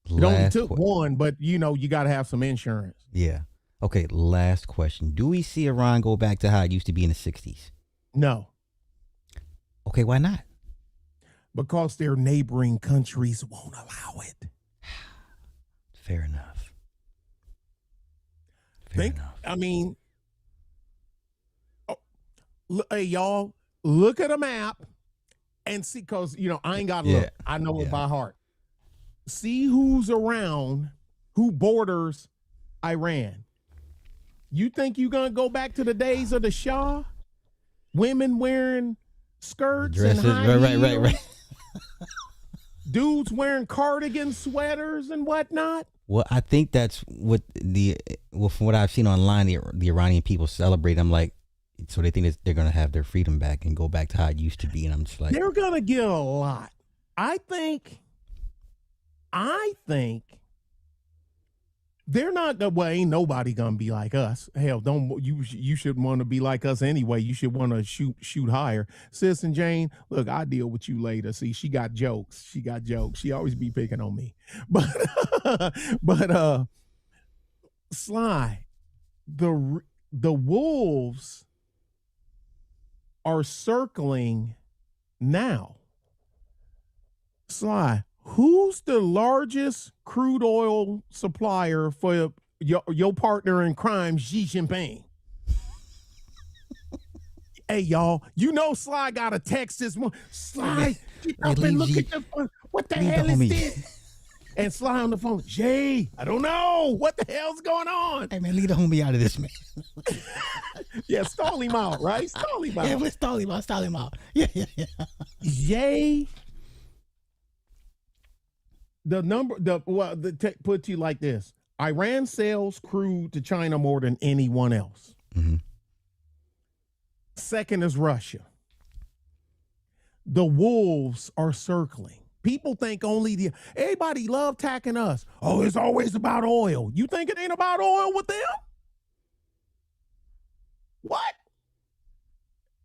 It only took one, but you got to have some insurance. Yeah. Okay. Last question. Do we see Iran go back to how it used to be in the 60s? No. Okay. Why not? Because their neighboring countries won't allow it. Fair enough. I mean, hey, y'all, look at a map and see, because, I ain't got to look. I know it by heart. See who's around, who borders Iran. You think you're going to go back to the days of the Shah? Women wearing skirts dresses, and high right. Dudes wearing cardigan sweaters and whatnot. Well, I think that's what from what I've seen online, the Iranian people celebrate. I'm like, so they think they're going to have their freedom back and go back to how it used to be. And I'm just like, they're going to get a lot. I think they're not the way. Ain't nobody gonna be like us. Hell, you should want to be like us anyway. You should want to shoot higher. Sis and Jane, look, I'll deal with you later. See, she got jokes. She always be picking on me. But Sly, the wolves are circling now. Sly, who's the largest crude oil supplier for your partner in crime, Xi Jinping? Hey, y'all, Sly got a text this morning. Sly, get up and look at the phone. What the hell is this? And Sly on the phone, Jay, I don't know. What the hell's going on? Hey, man, leave the homie out of this, man. Yeah, stall him out, right? Stall him out. Yeah, let's stall him out. Yeah. Jay. Put to you like this. Iran sells crude to China more than anyone else. Mm-hmm. Second is Russia. The wolves are circling. People think everybody love attacking us. Oh, it's always about oil. You think it ain't about oil with them? What?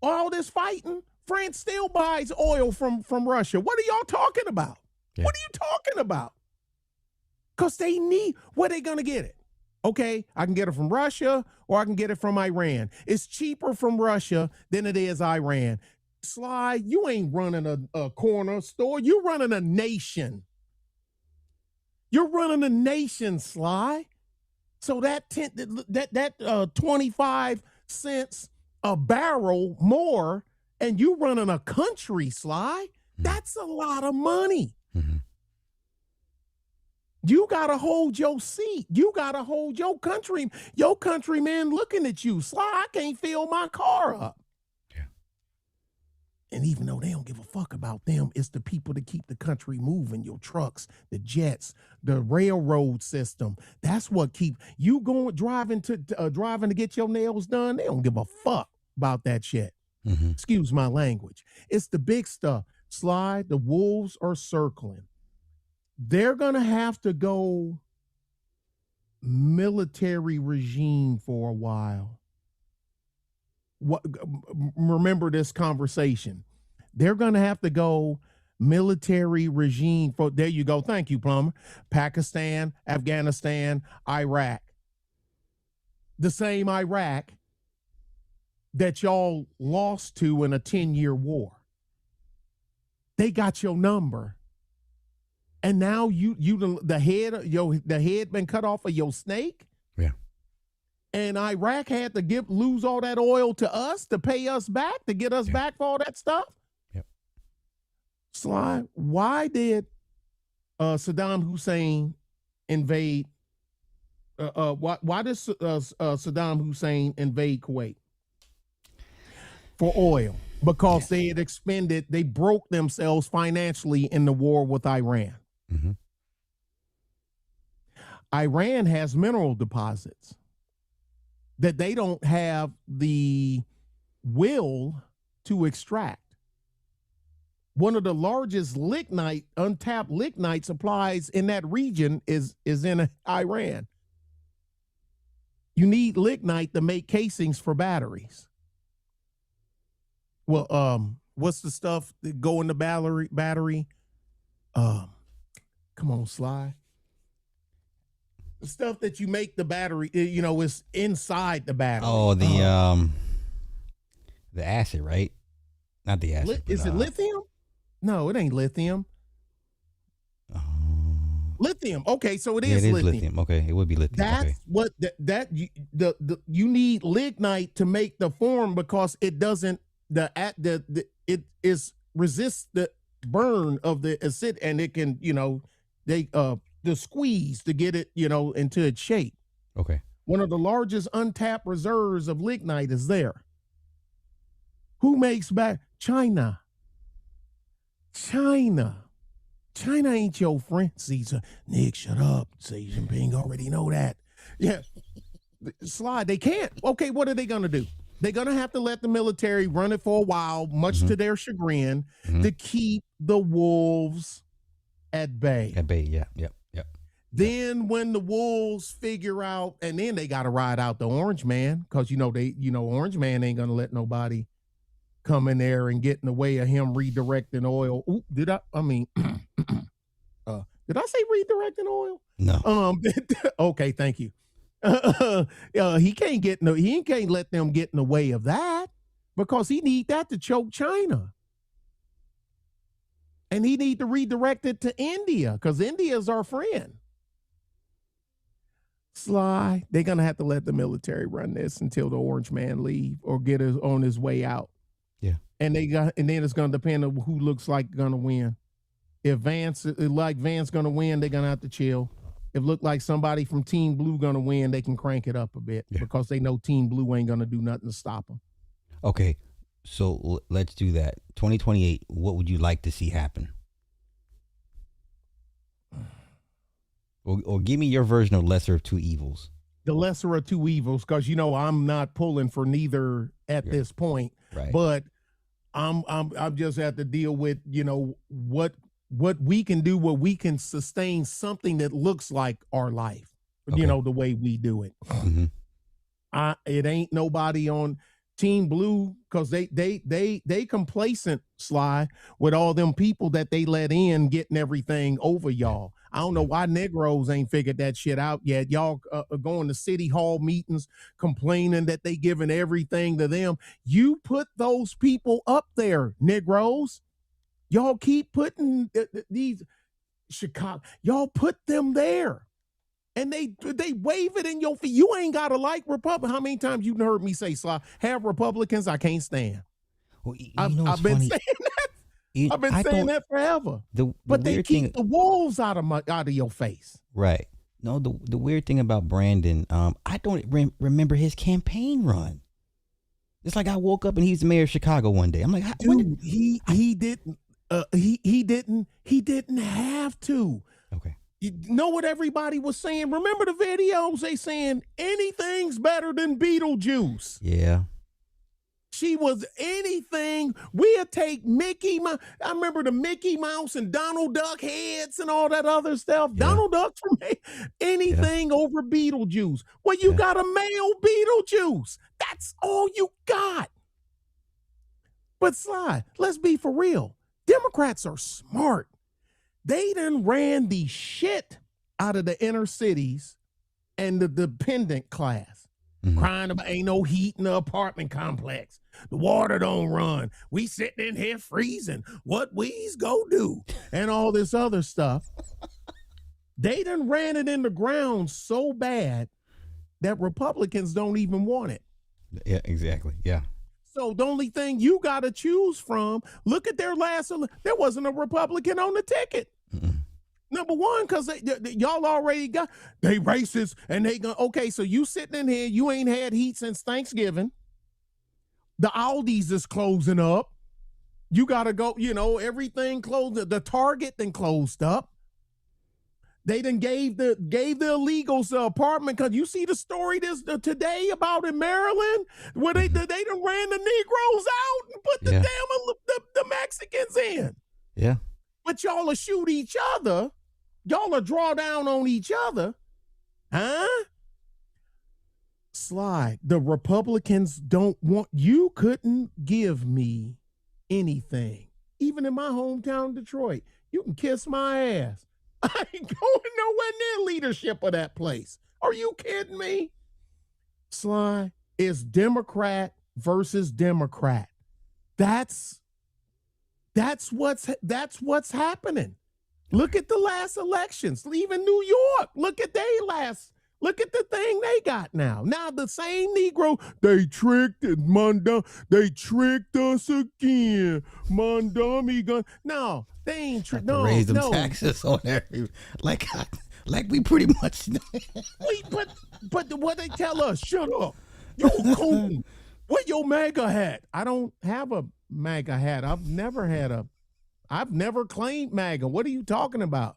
All this fighting? France still buys oil from Russia. What are y'all talking about? Yeah. What are you talking about? Because they need, where they going to get it? Okay, I can get it from Russia or I can get it from Iran. It's cheaper from Russia than it is Iran. Sly, you ain't running a corner store. You're running a nation. You're running a nation, Sly. So that 25 cents a barrel more, and you running a country, Sly, that's a lot of money. Mm-hmm. You got to hold your seat. You got to hold your countrymen looking at you. Sly, I can't fill my car up. Yeah. And even though they don't give a fuck about them, it's the people that keep the country moving, your trucks, the jets, the railroad system. That's what keep you driving to get your nails done. They don't give a fuck about that shit. Mm-hmm. Excuse my language. It's the big stuff. Sly, the wolves are circling. They're going to have to go military regime for a while. Remember this conversation. They're going to have to go military regime for, there you go. Thank you, Plumber. Pakistan, Afghanistan, Iraq. The same Iraq that y'all lost to in a 10-year war. They got your number. And now the head been cut off of your snake. Yeah. And Iraq had to lose all that oil to us to pay us back, to get us back for all that stuff. Yep. Sly, why did Saddam Hussein invade? Why did Saddam Hussein invade Kuwait? For oil. Because they broke themselves financially in the war with Iran. Mm-hmm. Iran has mineral deposits that they don't have the will to extract. One of the largest untapped lignite supplies in that region is in Iran. You need lignite to make casings for batteries. Well, what's the stuff that go in the battery? Come on, Sly. The stuff that you make the battery, is inside the battery. Oh, the acid, right? Not the acid. Is it lithium? No, it ain't lithium. Lithium. Okay, so it Yeah, is it is lithium. lithium. Okay, it would be lithium. That's Okay. what you need lignite to make the form because it doesn't it is resists the burn of the acid and it can the squeeze to get it into its shape. Okay. One of the largest untapped reserves of lignite is there. Who makes back China? China ain't your friend. Caesar, Nick, shut up. Xi Jinping already know that. Yeah. Slide, they can't. Okay, what are they going to do? They're going to have to let the military run it for a while, much to their chagrin, to keep the wolves at bay. At bay, yeah. Then when the wolves figure out, and then they got to ride out the Orange Man, because Orange Man ain't going to let nobody come in there and get in the way of him redirecting oil. Ooh, did I say redirecting oil? No. Okay, thank you. He can't let them get in the way of that because he need that to choke China. And he need to redirect it to India because India is our friend. Sly, they're gonna have to let the military run this until the Orange Man leave or get on his way out. Yeah. And then it's gonna depend on who looks like gonna win. If Vance gonna win, they're gonna have to chill. If look like somebody from Team Blue gonna win, they can crank it up a bit because they know Team Blue ain't gonna do nothing to stop them. Okay, so let's do that. 2028. What would you like to see happen? Or give me your version of lesser of two evils. The lesser of two evils, because I'm not pulling for neither at this point. Right. But I'm just have to deal with what we can do, where we can sustain something that looks like our life, the way we do it. It ain't nobody on Team Blue because they complacent, Sly, with all them people that they let in getting everything over y'all. I don't know why Negroes ain't figured that shit out yet. Y'all are going to city hall meetings complaining that they giving everything to them. You put those people up there, Negroes. Y'all keep putting these Chicago. Y'all put them there. And they wave it in your feet. You ain't got to like Republicans. How many times you heard me say, Sly, have Republicans I can't stand? Well, I've been saying that. I've been saying that forever. But they keep the wolves out of your face. Right. No, the weird thing about Brandon, I don't remember his campaign run. It's like I woke up and he's the mayor of Chicago one day. I'm like, dude, he didn't have to. Okay. You know what everybody was saying? Remember the videos? They saying anything's better than Beetlejuice. Yeah. She was anything. We'll take Mickey Mouse. I remember the Mickey Mouse and Donald Duck heads and all that other stuff. Yeah. Donald Duck for me. Anything over Beetlejuice. Well, you got a male Beetlejuice. That's all you got. But Sly, let's be for real. Democrats are smart. They done ran the shit out of the inner cities and the dependent class. Crying about ain't no heat in the apartment complex. The water don't run. We sitting in here freezing. What we's go do? And all this other stuff. They done ran it in the ground so bad that Republicans don't even want it. Yeah, exactly. Yeah. So the only thing you got to choose from, look at their last, there wasn't a Republican on the ticket. Number one, because y'all already got, they racist and they go, okay, so you sitting in here, you ain't had heat since Thanksgiving. The Aldi's is closing up. You got to go, everything closed. The Target then closed up. They then gave the illegals the apartment, because you see the story today about in Maryland where they done ran the Negroes out and put the the Mexicans in. Yeah. But y'all will shoot each other. Y'all will draw down on each other. Huh? Sly, the Republicans don't want, you couldn't give me anything. Even in my hometown, Detroit, you can kiss my ass. I ain't going nowhere near leadership of that place. Are you kidding me? Sly, it's Democrat versus Democrat. That's That's what's happening. Look at the last elections. Even New York. Look at the thing they got now. Now the same Negro, they tricked it, Mondum. They tricked us again. Mondum, gun. No, they ain't tricked. No, raise them taxes on every like we pretty much know. Wait, but what they tell us? Shut up. Yo, coon. What your MAGA hat? I don't have a MAGA hat. I've never claimed MAGA. What are you talking about?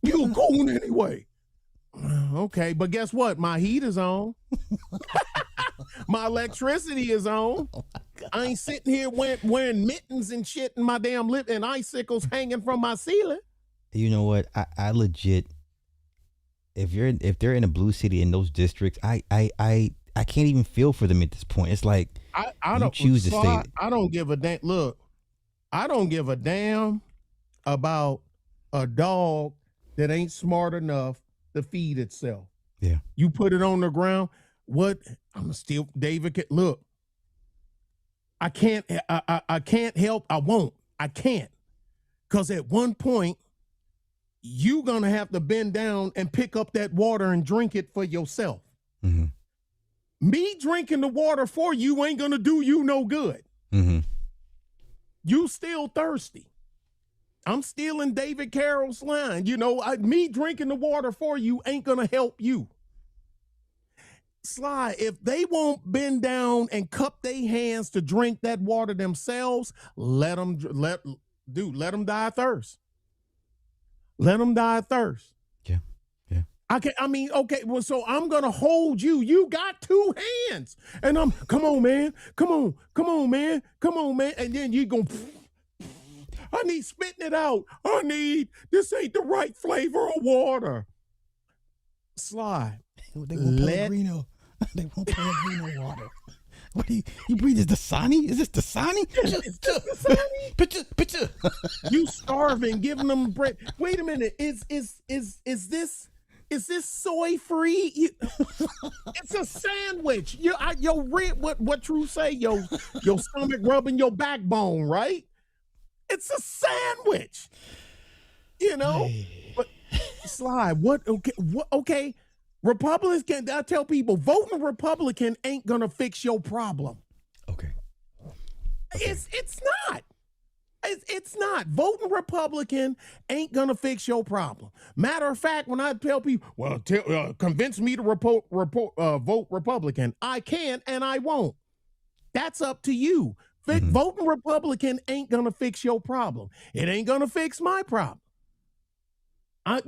You a coon anyway. Okay, but guess what? My heat is on. My electricity is on. Oh I ain't sitting here wearing mittens and shit in my damn lip and icicles hanging from my ceiling. You know what? I legit, if they're in a blue city in those districts, I can't even feel for them at this point. It's like I don't choose to stay. I don't give a damn. Look, I don't give a damn about a dog that ain't smart enough to feed itself. Yeah. You put it on the ground. What? I'm still David. Look, I can't help. I won't. I can't. Because at one point, you're going to have to bend down and pick up that water and drink it for yourself. Mm-hmm. Me drinking the water for you ain't going to do you no good. Mm-hmm. You still thirsty. I'm stealing David Carroll's line. You know, me drinking the water for you ain't going to help you. Sly, if they won't bend down and cup their hands to drink that water themselves, let them die of thirst. Let them die of thirst. Yeah. Yeah. Okay, well, so I'm going to hold you. You got two hands. And come on, man. Come on, man. And then you going, I need spitting it out. This ain't the right flavor of water. Sly. They won't Pellegrino. They won't Pellegrino water. What do you breathe? Is Dasani? Is this Dasani? It's Dasani. You starving, giving them bread. Wait a minute. Is this soy free? It's a sandwich. What True say? Your stomach rubbing your backbone, right? It's a sandwich. You know. But Sly, what? Okay. Republicans, I tell people, voting Republican ain't gonna fix your problem. Okay. It's not. It's not. Voting Republican ain't gonna fix your problem. Matter of fact, when I tell people, well, convince me to vote Republican, I can't and I won't. That's up to you. Voting Republican ain't gonna fix your problem. It ain't gonna fix my problem. But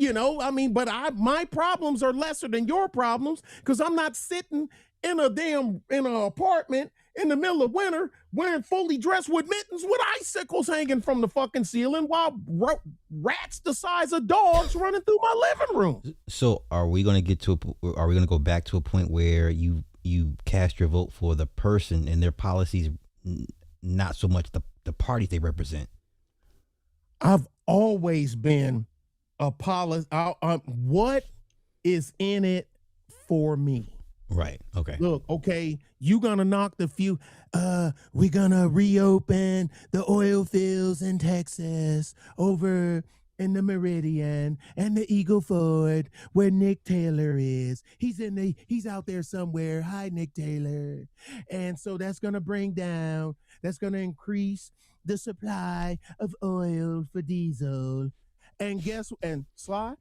my problems are lesser than your problems because I'm not sitting in an apartment in the middle of winter wearing fully dressed with mittens with icicles hanging from the fucking ceiling while rats the size of dogs running through my living room. So are we going to go back to a point where you cast your vote for the person and their policies, not so much the parties they represent? I've always been a policy. What is in it for me? Right. Okay. Look, okay, you gonna knock the few. We're gonna reopen the oil fields in Texas over in the Meridian and the Eagle Ford where Nick Taylor is. He's out there somewhere. Hi, Nick Taylor. And so that's gonna increase the supply of oil for diesel. And Sly,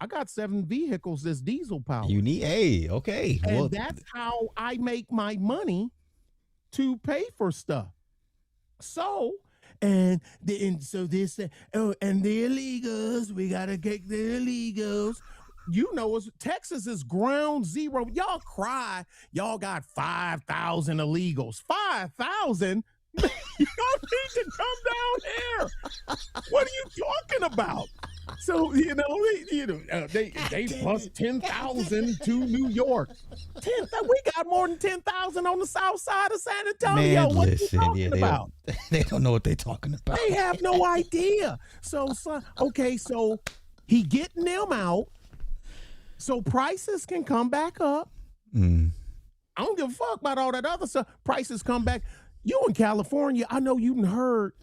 I got 7 vehicles that's diesel powered. You need, okay. And that's how I make my money to pay for stuff. So, and the illegals, we gotta kick the illegals. You know, Texas is ground zero. Y'all cry. Y'all got 5,000 illegals. 5,000? You don't need to come down here. What are you talking about? So, they plus 10,000 to New York. We got more than 10,000 on the south side of San Antonio. Man, what are you talking about? They don't know what they're talking about. They have no idea. So he getting them out so prices can come back up. I don't give a fuck about all that other stuff. Prices come back. You in California, I know you heard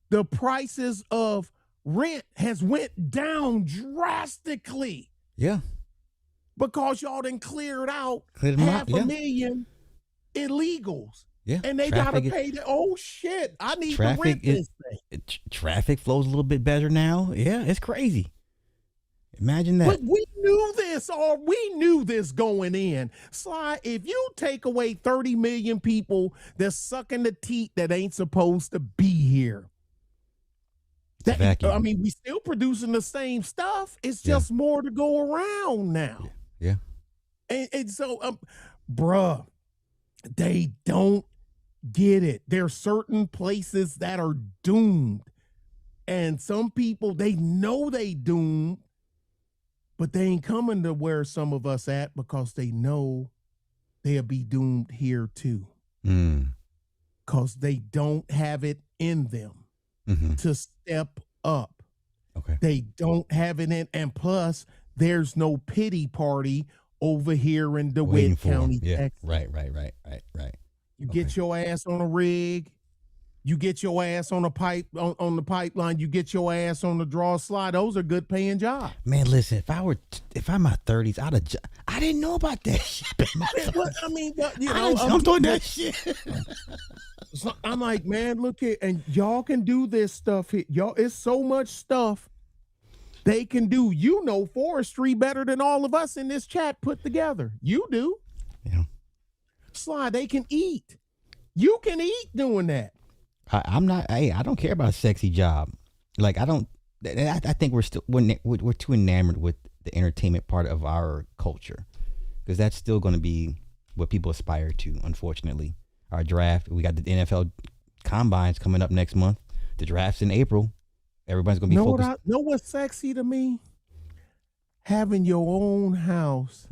the prices of rent has went down drastically Yeah. because y'all done cleared out Cleared them out, half a million illegals. Yeah. And they gotta pay the shit. I need to rent this thing. Traffic flows a little bit better now. Yeah, it's crazy. Imagine that. But we knew this going in. Sly, if you take away 30 million people that's sucking the teat that ain't supposed to be here. I mean, we still producing the same stuff. It's just more to go around now. Yeah. And so, bruh, they don't get it. There's certain places that are doomed. And some people, they know they doomed, but they ain't coming to where some of us at because they know they'll be doomed here too. Because they don't have it in them to step up. Okay. They don't have it in, and plus, there's no pity party over here in DeWitt County, Texas. Right. You get your ass on a rig. You get your ass on a pipe on the pipeline. You get your ass on the draw slide. Those are good paying jobs. Man, listen, if I'm in my 30s, I didn't know about that shit. I'm doing that shit. So I'm like, man, look at, and y'all can do this stuff here. Y'all, it's so much stuff they can do. You know forestry better than all of us in this chat put together. You do. Yeah. Sly, they can eat. You can eat doing that. I don't care about a sexy job. Like, I think we're too enamored with the entertainment part of our culture, because that's still going to be what people aspire to. Unfortunately, our draft, we got the NFL combines coming up next month. The draft's in April. Everybody's going to be focused. Know what's sexy to me? Having your own house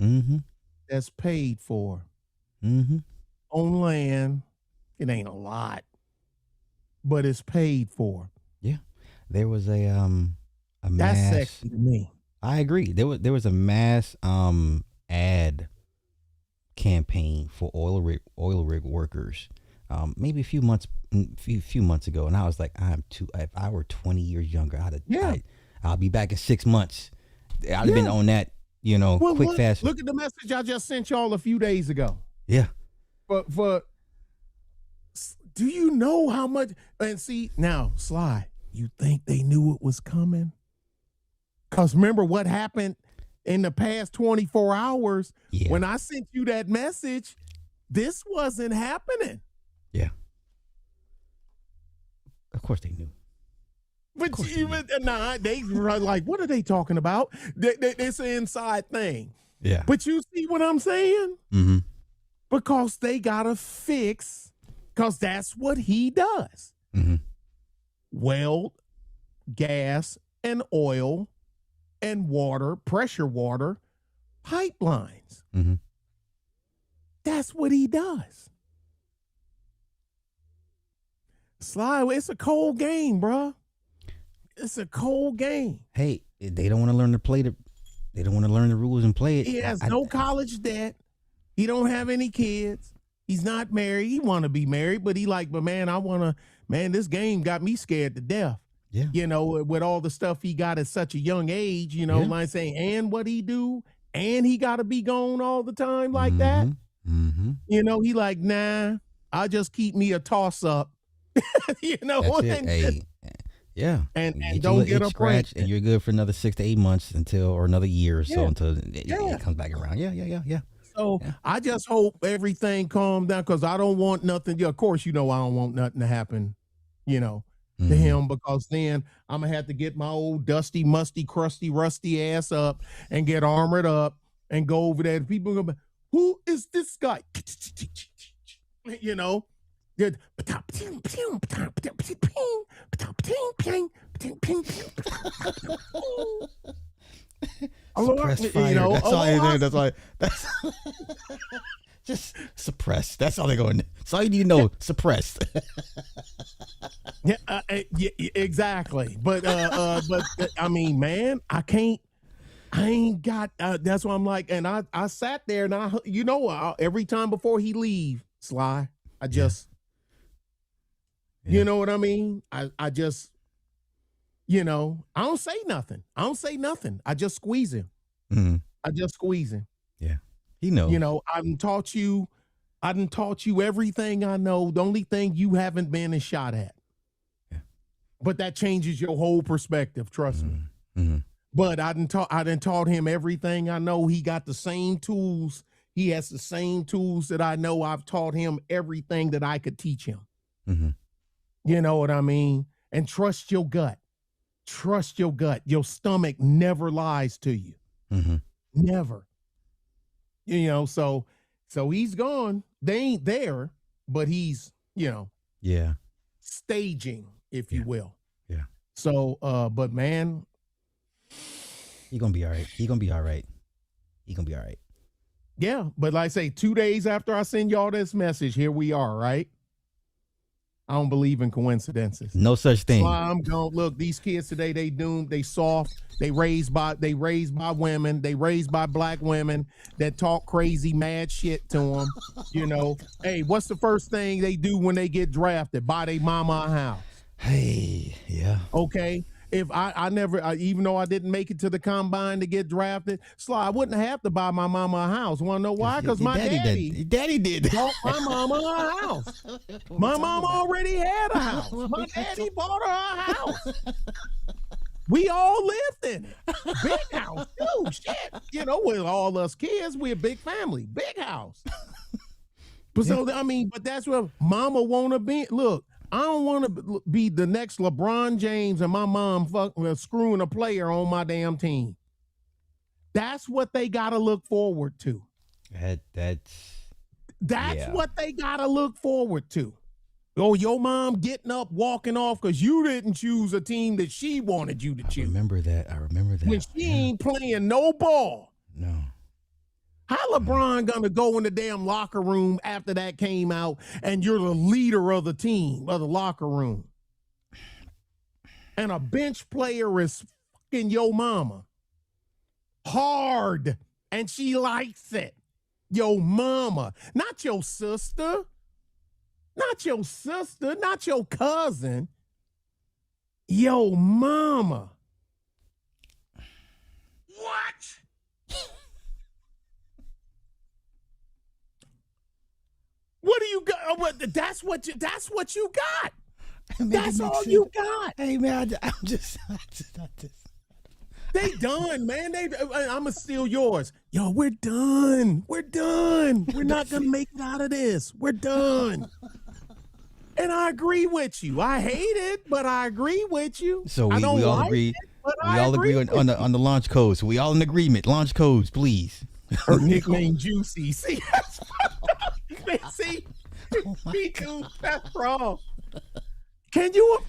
that's paid for on land. It ain't a lot, but it's paid for. Yeah, there was a that's mass, sexy to me. I agree. There was a mass ad campaign for oil rig workers, maybe a few months ago, and I was like, if I were 20 years younger, I'll be back in 6 months. I'd have been on that, fast. Look at the message I just sent y'all a few days ago. Yeah, but do you know how much? And see, now, Sly, you think they knew it was coming? Because remember what happened in the past 24 hours when I sent you that message? This wasn't happening. Yeah. Of course they knew. But they were like, what are they talking about? It's an inside thing. Yeah. But you see what I'm saying? Mm-hmm. Because they got to fix, because that's what he does. Mm-hmm. Weld, gas, and oil, and water, pressure water, pipelines. Mm-hmm. That's what he does. Sly, it's a cold game, bro. It's a cold game. Hey, they don't want to learn to play they don't want to learn the rules and play it. He has no college debt. He don't have any kids. He's not married. He want to be married, but this game got me scared to death. Yeah. With all the stuff he got at such a young age, like saying, and what he do, and he got to be gone all the time like that. Mm-hmm. He like, nah, I'll just keep me a toss up. That's it. Yeah. And don't get a scratch, and you're good for another 6 to 8 months or another year or so until it comes back around. Yeah. So I just hope everything calmed down, because I don't want nothing. Of course, I don't want nothing to happen, to him, because then I'm going to have to get my old dusty, musty, crusty, rusty ass up and get armored up and go over there. People are going to be, who is this guy? Suppressed fire. That's why. That's just suppressed. That's all they're going. That's all you need to know. Suppressed. Yeah, exactly. But I mean, man, I ain't got. That's why I'm like, and I sat there, and every time before he leave, Sly, I just. You know what I mean? I just, I don't say nothing. I just squeeze him. I just squeeze him. Yeah. He knows. I done taught you everything I know. The only thing you haven't been is shot at. Yeah. But that changes your whole perspective, trust me. But I done taught him everything I know. He got the same tools. He has the same tools that I know. I've taught him everything that I could teach him. You know what I mean? And trust your gut. Trust your gut. Your stomach never lies to you. Never. So he's gone. They ain't there, but he's, staging, if you will. Yeah. So, but man, he gonna be all right. He gonna be all right. Yeah, but like I say, 2 days after I send y'all this message, here we are, right? I don't believe in coincidences. No such thing. So I'm going, look, these kids today, they doomed, they soft, they raised by women, they raised by black women that talk crazy, mad shit to them. Hey, what's the first thing they do when they get drafted? Buy their mama a house. Hey, yeah. Okay. If I never, even though I didn't make it to the combine to get drafted, Sly, I wouldn't have to buy my mama a house. Want to know why? Because my daddy did. Bought my mama a house. My mama already had a house. My daddy bought her a house. We all lived in it. Big house, too. Shit. With all us kids, we're a big family. Big house. But but that's what mama want to be. Look. I don't want to be the next LeBron James and my mom screwing a player on my damn team. That's what they got to look forward to. That's what they got to look forward to. Oh, your mom getting up, walking off because you didn't choose a team that she wanted you to choose. I remember that. When she ain't playing no ball. No. How LeBron gonna go in the damn locker room after that came out and you're the leader of the team, of the locker room? And a bench player is fucking your mama. Hard. And she likes it. Your mama. Not your sister. Not your sister. Not your cousin. Your mama. What? What do you got? That's what you got. That's all you got. Hey man, I'm just. They done, man. I'ma steal yours. Yo, we're done. We're not gonna make it out of this. We're done. And I agree with you. I hate it, but I agree with you. So we all agree. We all agree on the launch codes. We all in agreement. Launch codes, please. Her nickname Juicy. See, that's wrong. Can you,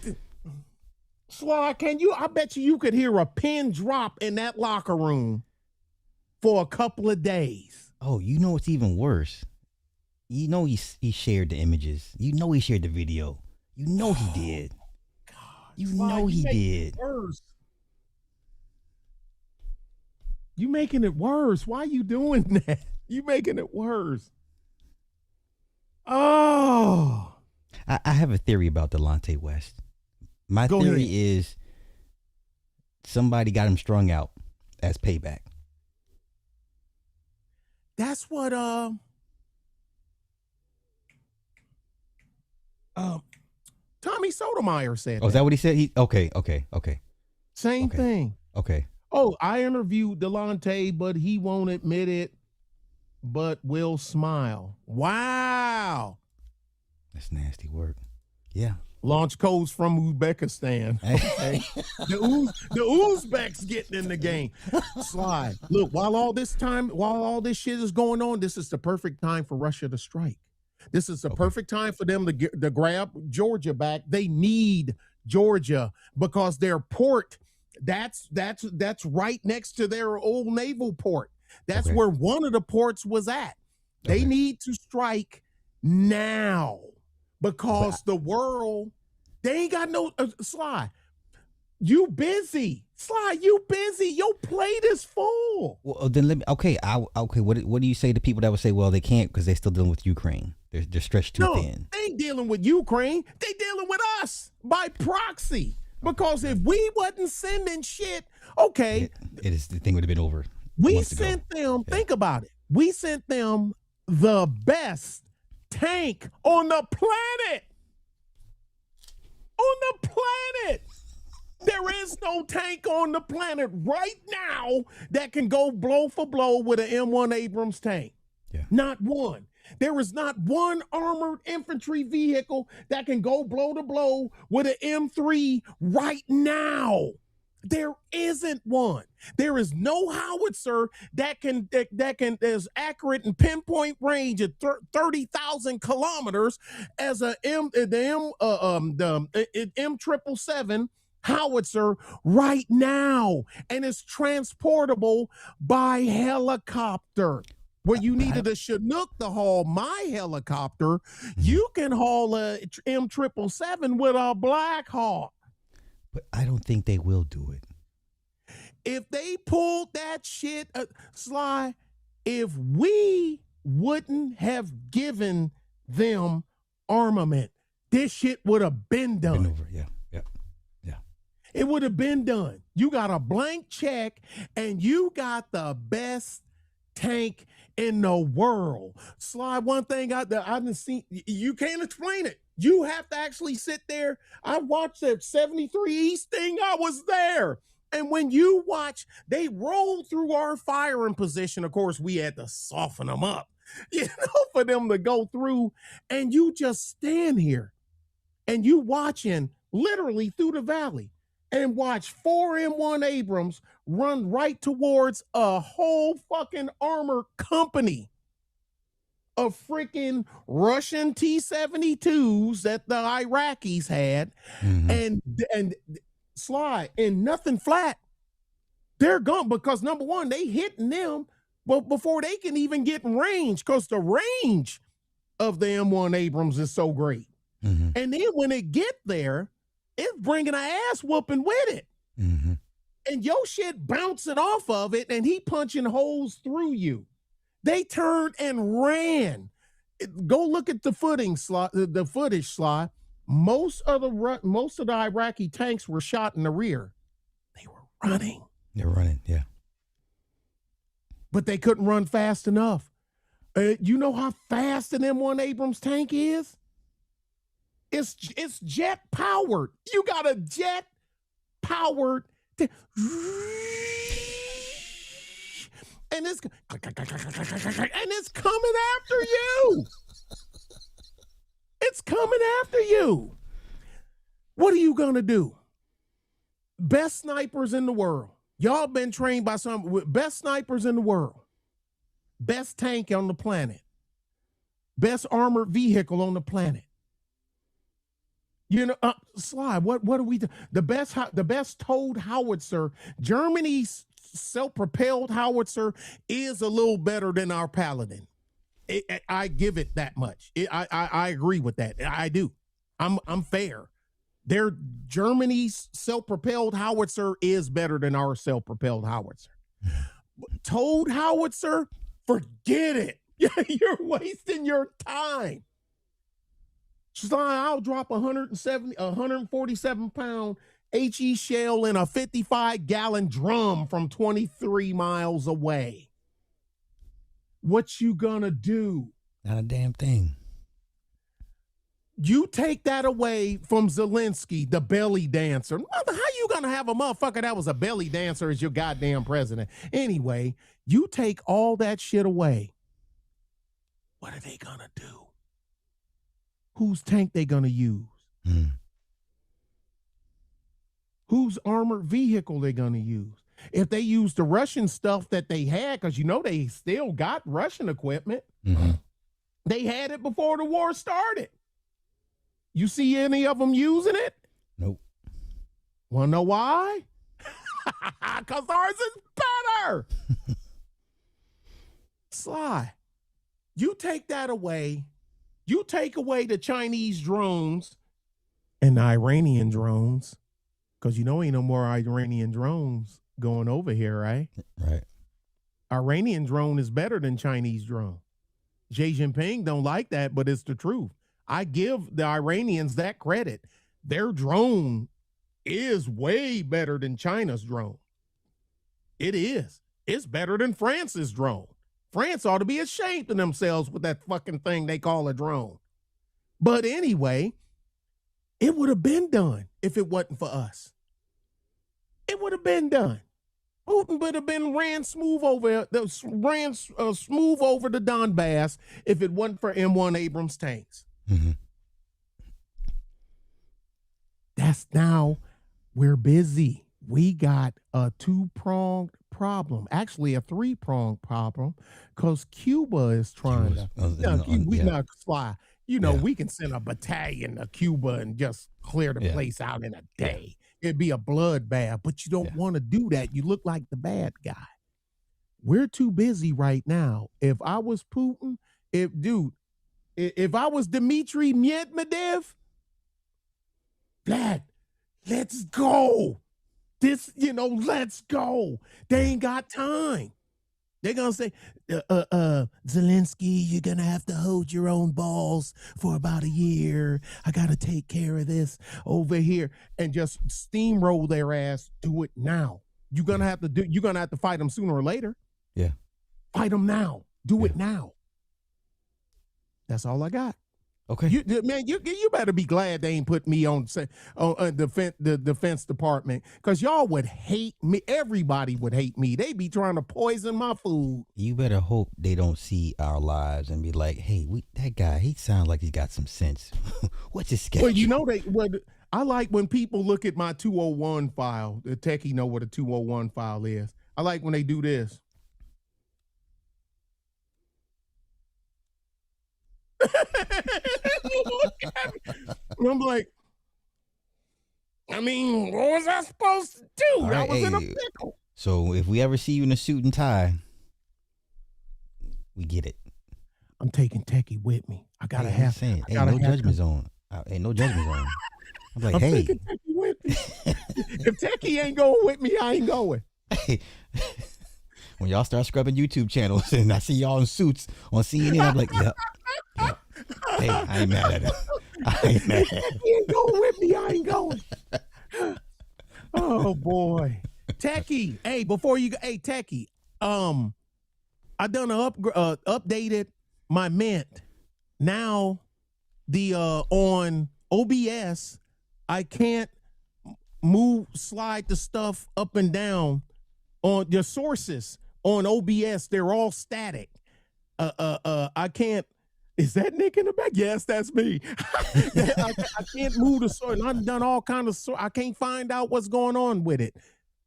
Sly? I bet you could hear a pin drop in that locker room for a couple of days. Oh, you know what's even worse? You know he shared the images. You know he shared the video. You know he did. God, you know he did. You making it worse. Why are you doing that? You making it worse. Oh. I have a theory about Delonte West. My theory is somebody got him strung out as payback. That's what Tommy Sotomayor said. Oh, is that what he said? Okay. Same thing. Okay. Oh, I interviewed Delonte, but he won't admit it, but will smile. Wow. That's nasty work. Yeah. Launch codes from Uzbekistan. Okay. the Uzbeks getting in the game. Sly. Look, while all this shit is going on, this is the perfect time for Russia to strike. This is the perfect time for them to grab Georgia back. They need Georgia because their port, that's right next to their old naval port. That's where one of the ports was at. They need to strike now because the world, they ain't got no Sly. You busy. Sly, you busy. Your plate is full. Well, then let me. Okay. What do you say to people that would say, well, they can't because they're still dealing with Ukraine? They're stretched too thin. They ain't dealing with Ukraine. They dealing with us by proxy. Because if we wasn't sending shit, okay, the thing would have been over. We sent them, think about it. We sent them the best tank on the planet. On the planet. There is no tank on the planet right now that can go blow for blow with an M1 Abrams tank. Yeah. Not one. There is not one armored infantry vehicle that can go blow to blow with an M3 right now. There isn't one. There is no howitzer that can is accurate and pinpoint range at 30,000 kilometers as the M777 howitzer right now, and it's transportable by helicopter. Where you needed a Chinook to haul my helicopter, you can haul a M777 with a Black Hawk. But I don't think they will do it. If they pulled that shit, Sly, if we wouldn't have given them armament, this shit would have been done. Been over. Yeah. It would have been done. You got a blank check and you got the best tank in the world. Sly, one thing I didn't see, you can't explain it. You have to actually sit there. I watched that 73 East thing. I was there. And when you watch, they roll through our firing position. Of course, we had to soften them up, for them to go through. And you just stand here and you watching literally through the valley and watch 4 M1 Abrams run right towards a whole fucking armor company of freaking Russian T-72s that the Iraqis had, and Sly, and nothing flat. They're gone because number one, they hitting them before they can even get in range, because the range of the M1 Abrams is so great. And then when they get there, it's bringing an ass whooping with it. And your shit bouncing off of it, and he punching holes through you. They turned and ran. Go look at the footage, Sly. Most of the Iraqi tanks were shot in the rear. They were running. They're running, yeah. But they couldn't run fast enough. You know how fast an M1 Abrams tank is? It's jet powered. You got a jet powered, and it's coming after you. It's coming after you. What are you gonna do? Best snipers in the world. Y'all been trained by some best snipers in the world. Best tank on the planet. Best armored vehicle on the planet. Sly, what do we do? The best towed howitzer, Germany's self-propelled howitzer, is a little better than our Paladin. I give it that much. I agree with that. I do. I'm fair. Their Germany's self-propelled howitzer is better than our self-propelled howitzer. Towed howitzer, forget it. You're wasting your time. I'll drop 147 pound HE shell in a 55-gallon drum from 23 miles away. What you gonna do? Not a damn thing. You take that away from Zelensky, the belly dancer. How you gonna have a motherfucker that was a belly dancer as your goddamn president? Anyway, you take all that shit away. What are they gonna do? Whose tank they gonna use? Whose armored vehicle they gonna use? If they use the Russian stuff that they had, because they still got Russian equipment. They had it before the war started. You see any of them using it? Nope. Wanna know why? Because ours is better. Sly, you take that away. You take away the Chinese drones and the Iranian drones, because ain't no more Iranian drones going over here, right? Right. Iranian drone is better than Chinese drone. Xi Jinping don't like that, but it's the truth. I give the Iranians that credit. their drone is way better than China's drone. It is. It's better than France's drone. France ought to be ashamed of themselves with that fucking thing they call a drone. But anyway, it would have been done if it wasn't for us. It would have been done. Putin would have been ran smooth over the Donbass if it wasn't for M1 Abrams tanks. Mm-hmm. That's now we're busy. We got a two-pronged problem, actually a three-pronged problem, because Cuba is trying to. We not fly. We can send a battalion to Cuba and just clear the place out in a day. It'd be a bloodbath, but you don't want to do that. You look like the bad guy. We're too busy right now. If I was Putin, if I was Dmitry Medvedev, let's go. Let's go. They ain't got time. They're going to say, Zelensky, you're going to have to hold your own balls for about a year. I got to take care of this over here and just steamroll their ass. Do it now. You're going to have to fight them sooner or later. Yeah. Fight them now. Do it now. That's all I got. Okay. You better be glad they ain't put me on the defense department, because y'all would hate me. Everybody would hate me. They be trying to poison my food. You better hope they don't see our lives and be like, hey, that guy, he sounds like he's got some sense. What's his schedule? Well, I like when people look at my 201 file. The techie know what a 201 file is. I like when they do this. I'm like, what was I supposed to do? I was in a pickle. So if we ever see you in a suit and tie, we get it. I'm taking Techie with me. I gotta have. Ain't no judgment zone. Ain't no judgment zone. I'm like, hey, taking Techie with me. If Techie ain't going with me, I ain't going. Hey. When y'all start scrubbing YouTube channels and I see y'all in suits on CNN, I'm like, yep. Hey, I ain't mad at it. If you ain't going with me, I ain't going. Oh boy, Techie. Hey, Techie. I done updated my Mint. Now, the on OBS, I can't slide the stuff up and down on your sources on OBS. They're all static. I can't. Is that Nick in the back? Yes, that's me. I can't move the source. I've done all kind of. I can't find out what's going on with it.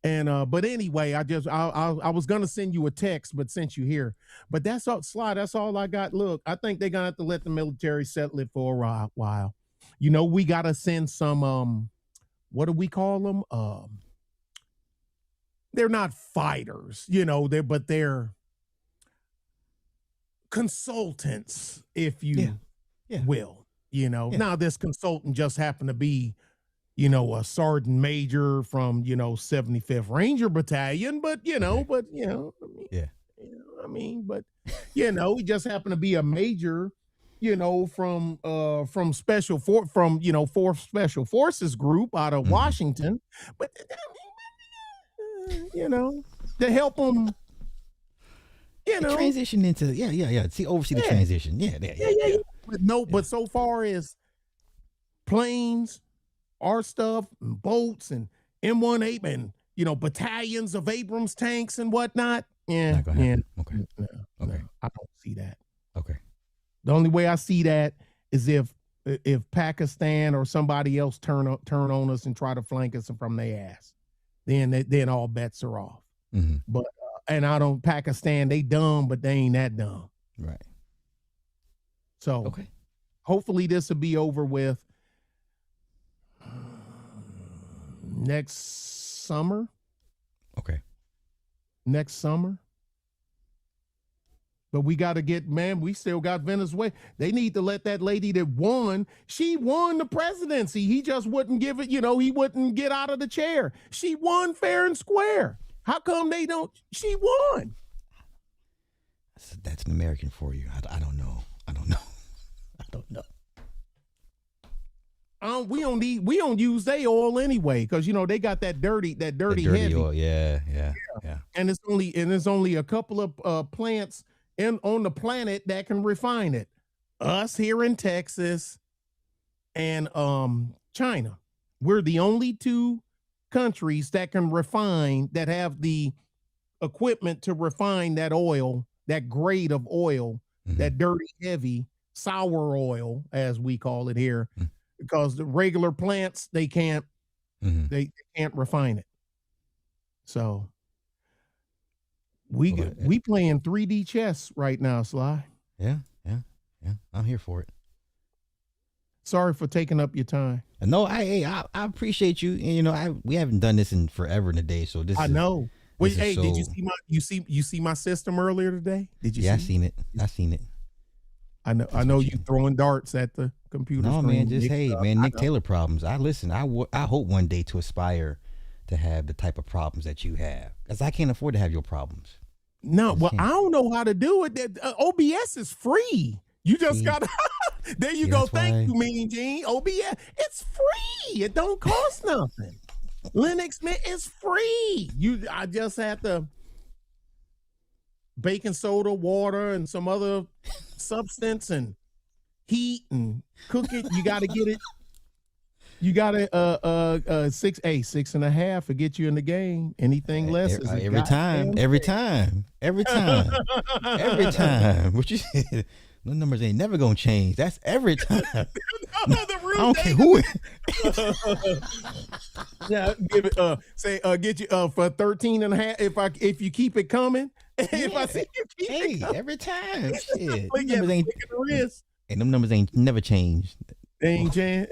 And but anyway, I was gonna send you a text, but since you're here, but that's all, Sly. That's all I got. Look, I think they're gonna have to let the military settle it for a while. We gotta send some. What do we call them? They're not fighters, they're consultants, if you will. Now this consultant just happened to be, a sergeant major from, 75th Ranger Battalion, but he just happened to be a major, from 4th Special Forces Group out of Washington, but to help them, transition into see, oversee the transition. But so far as planes, our stuff, and boats, and M1 and battalions of Abrams tanks and whatnot, Okay. No, I don't see that. Okay. The only way I see that is if Pakistan or somebody else turn on us and try to flank us from their ass. Then all bets are off. Mm-hmm. But Pakistan, they dumb, but they ain't that dumb. Right. So hopefully this will be over with next summer. Okay. Next summer. But we got to we still got Venezuela. They need to let that lady that won, she won the presidency. He just wouldn't give it, he wouldn't get out of the chair. She won fair and square. How come they don't? She won. That's an American for you. I don't know. I don't know. we don't use their oil anyway, because you know they got that dirty heavy oil. Yeah. and it's only a couple of plants on the planet that can refine it. Us here in Texas and China. We're the only two countries that can refine, that have the equipment to refine that oil, that grade of oil, that dirty, heavy, sour oil, as we call it here, because the regular plants, they can't refine it. So we playing 3D chess right now, Sly. Yeah. I'm here for it. Sorry for taking up your time. No, I appreciate you. And you know, we haven't done this in forever and a day, so this. I know. Wait, hey, so... did you see my system earlier today? Did you? Yeah, see I seen it. I know you throwing darts at the computer. No, screen. man, just Nick Taylor problems. I hope one day to aspire to have the type of problems that you have, because I can't afford to have your problems. No, well, I don't know how to do it. OBS is free. You just gotta. There you go. Thank you, Mean Gene. OBS, it's free. It don't cost nothing. Linux Mint is free. I just had to baking soda, water, and some other substance and heat and cook it. You got to get it. You got to 6.5 to get you in the game. Anything less is every time. What you said? The numbers ain't never gonna change. That's every time. I don't care who it. Yeah, give it. Get you for 13.5. If you keep it coming. If I see you keep it coming. Every time. Shit. Them numbers ain't never changed. They ain't changed.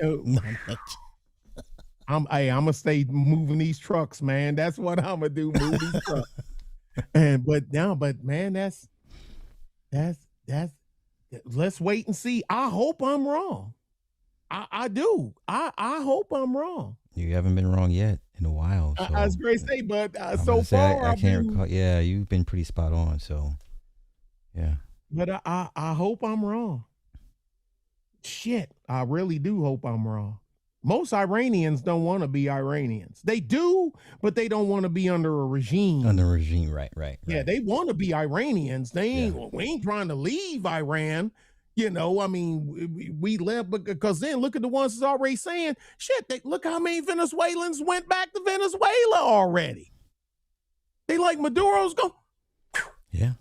I'm gonna stay moving these trucks, man. That's what I'm gonna do. Move these trucks. But man, that's. Let's wait and see. I hope I'm wrong. I do. I hope I'm wrong. You haven't been wrong yet in a while. So. I was great to say, but so far I can't recall. Yeah, you've been pretty spot on. So, yeah. But I hope I'm wrong. Shit, I really do hope I'm wrong. Most Iranians don't want to be Iranians. They do, but they don't want to be under a regime. Right. Yeah, they want to be Iranians. We ain't trying to leave Iran. You know, I mean, we left because then look at the ones that's already saying, shit, look how many Venezuelans went back to Venezuela already. They like Maduro's go. Yeah.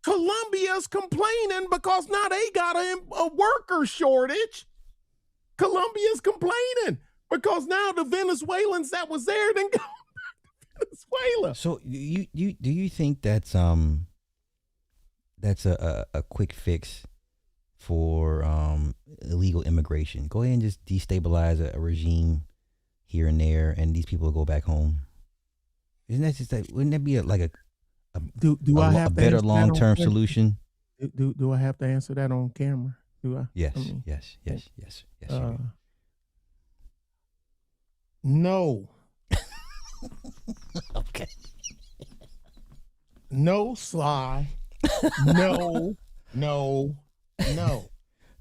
Colombia's complaining because now they got a worker shortage. Colombia's complaining because now the Venezuelans that was there then go back to Venezuela. So do you think that's a quick fix for illegal immigration? Go ahead and just destabilize a regime here and there, and these people will go back home. Isn't that just that? Wouldn't that be a better long-term solution? Do I have to answer that on camera? Yes. No. Okay. No, Sly. No.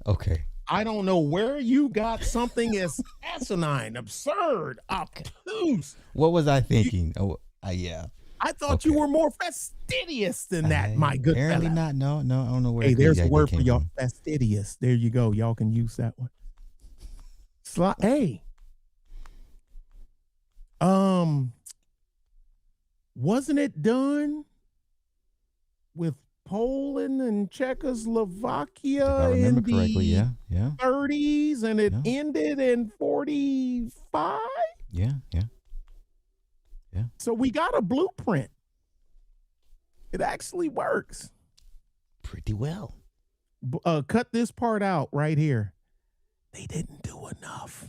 Okay. I don't know where you got something as asinine, absurd, obtuse. What was I thinking? Yeah. I thought you were more fastidious than that, my good apparently fella. Not. No, I don't know where. Hey, there's a word for y'all. Fastidious. There you go. Y'all can use that one. Hey. Wasn't it done with Poland and Czechoslovakia if I remember in correctly, the yeah. 30s, and it ended in 45? Yeah. So we got a blueprint. It actually works. Pretty well. Cut this part out right here. They didn't do enough.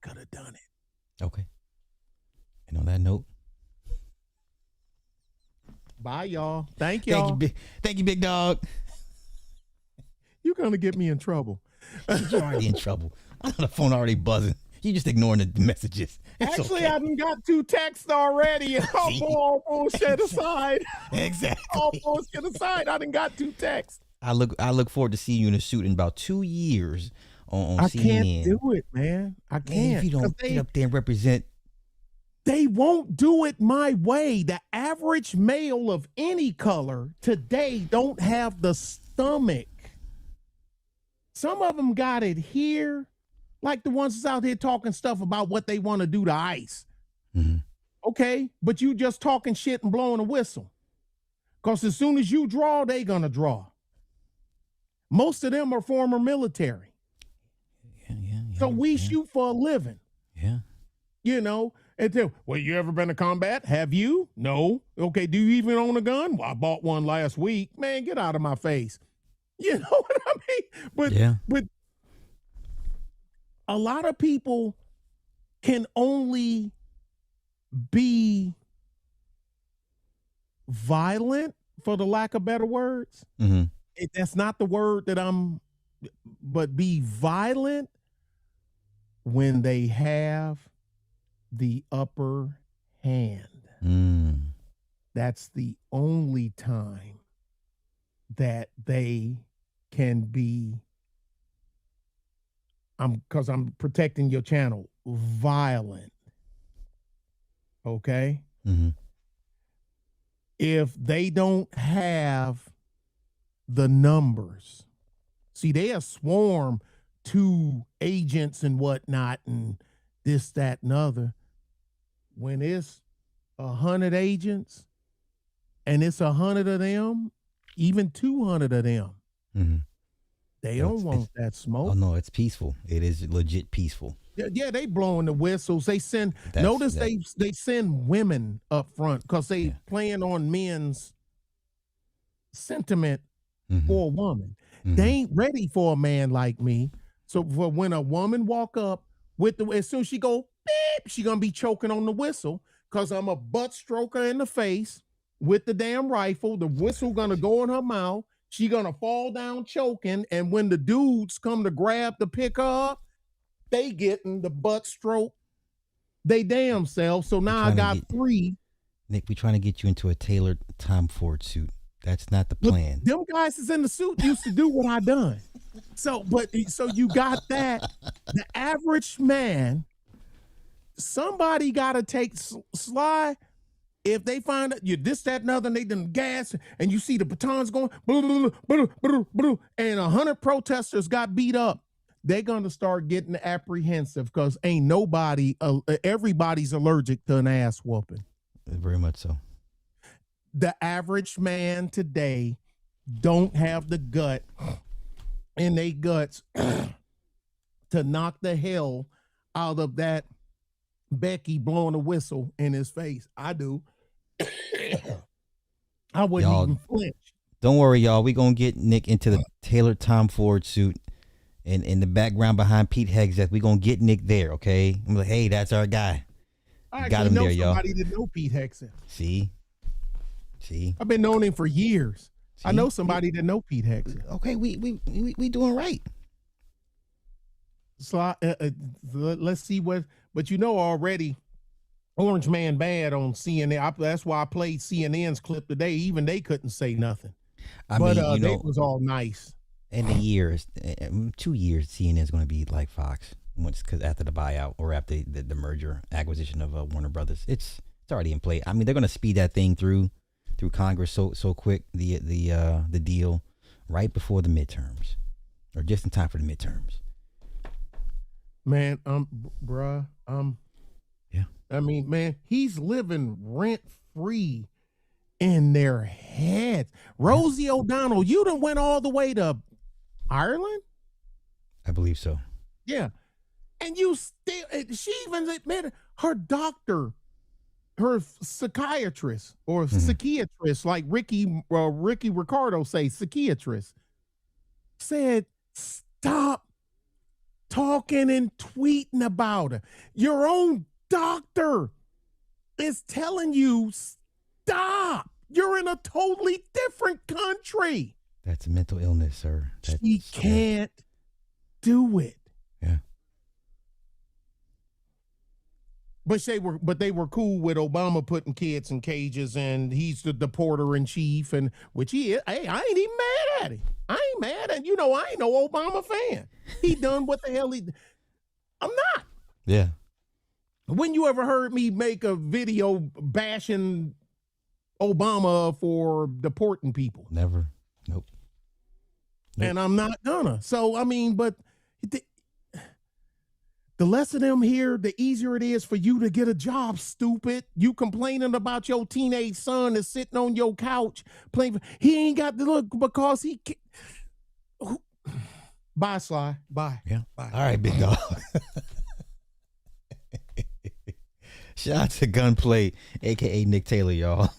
Could have done it. Okay. And on that note. Bye, y'all. Thank y'all. Thank you, big dog. You're going to get me in trouble. You're already in trouble. I know the phone already buzzing. You just ignoring the messages. It's actually, okay. I done got 2 texts already. All bullshit aside. Exactly. All bullshit aside, I done got 2 texts. I look forward to seeing you in a suit in about 2 years on I CNN. can't do it, man. I Man, can't. if you don't get up there and represent, They won't do it my way. The average male of any color today don't have the stomach. Some of them got it here, like the ones that's out here talking stuff about what they want to do to ICE. Okay, but you just talking shit and blowing a whistle. Because as soon as you draw, they gonna draw. Most of them are former military. So we shoot for a living. Yeah. You know, and then, well, you ever been to combat? Have you? No. Okay, do you even own a gun? Well, I bought one last week. Man, get out of my face. You know what I mean? But a lot of people can only be violent, for the lack of better words. That's not the word that but be violent when they have the upper hand. That's the only time that they can be, because I'm protecting your channel, violent. Okay? If they don't have the numbers, see, they have swarm to agents and whatnot and this, that, and other. When it's 100 agents and it's 100 of them, even 200 of them, they don't want that smoke. Oh no, it's peaceful. It is legit peaceful. Yeah, they blowing the whistles. They send. They send women up front because they playing on men's sentiment for a woman. They ain't ready for a man like me. So for when a woman walk up with as soon as she go beep, she gonna be choking on the whistle because I'm a butt stroker in the face with the damn rifle. The whistle gonna go in her mouth. She gonna fall down choking, and when the dudes come to grab to pick her up, they getting the butt stroke they damn self. So now I got 3. Nick, we trying to get you into a tailored Tom Ford suit. That's not the plan. But them guys is in the suit used to do what I done. So you got that. The average man, somebody got to take Sly. If they find out you this, that, and other, and they done gas, and you see the batons going, and 100 protesters got beat up, they're going to start getting apprehensive because ain't nobody, everybody's allergic to an ass whooping. Very much so. The average man today don't have the gut in their guts to knock the hell out of that Becky blowing a whistle in his face. I do. I wouldn't even flinch. Don't worry, y'all. We gonna get Nick into the tailored Tom Ford suit, and in the background behind Pete Hegseth, we gonna get Nick there. Okay, I'm like, hey, that's our guy. I got him there, y'all. Somebody that know Pete Hegseth. See, I've been knowing him for years. See? I know somebody that know Pete Hegseth. Okay, we doing right. So let's see what. But you know already, Orange Man Bad on CNN. That's why I played CNN's clip today. Even they couldn't say nothing. I mean, it was all nice. In the years, 2 years, CNN is going to be like Fox once, because after the buyout or after the merger acquisition of Warner Brothers, it's already in play. I mean, they're going to speed that thing through Congress so quick. The deal right before the midterms, or just in time for the midterms. Man, bruh, yeah. I mean, man, he's living rent free in their heads. Rosie O'Donnell, you done went all the way to Ireland? I believe so. Yeah. And you still, she even admitted her doctor, her psychiatrist or psychiatrist, like Ricky Ricardo say, psychiatrist, said, stop talking and tweeting about her. Your own doctor is telling you, stop. You're in a totally different country. That's a mental illness, sir. She can't do it. Yeah. But they were cool with Obama putting kids in cages, and he's the deporter in chief, and which he is. Hey, I ain't even mad at him. I ain't mad at I ain't no Obama fan. he done what the hell he. I'm not. Yeah. When you ever heard me make a video bashing Obama for deporting people? Never. Nope. And I'm not gonna. So I mean, but the less of them here, the easier it is for you to get a job, stupid. You complaining about your teenage son that's sitting on your couch playing. He ain't got to look because he can't. Bye, Sly. Bye. Yeah. Bye. All right, big dog. Shout out to Gunplay, aka Nick Taylor, y'all.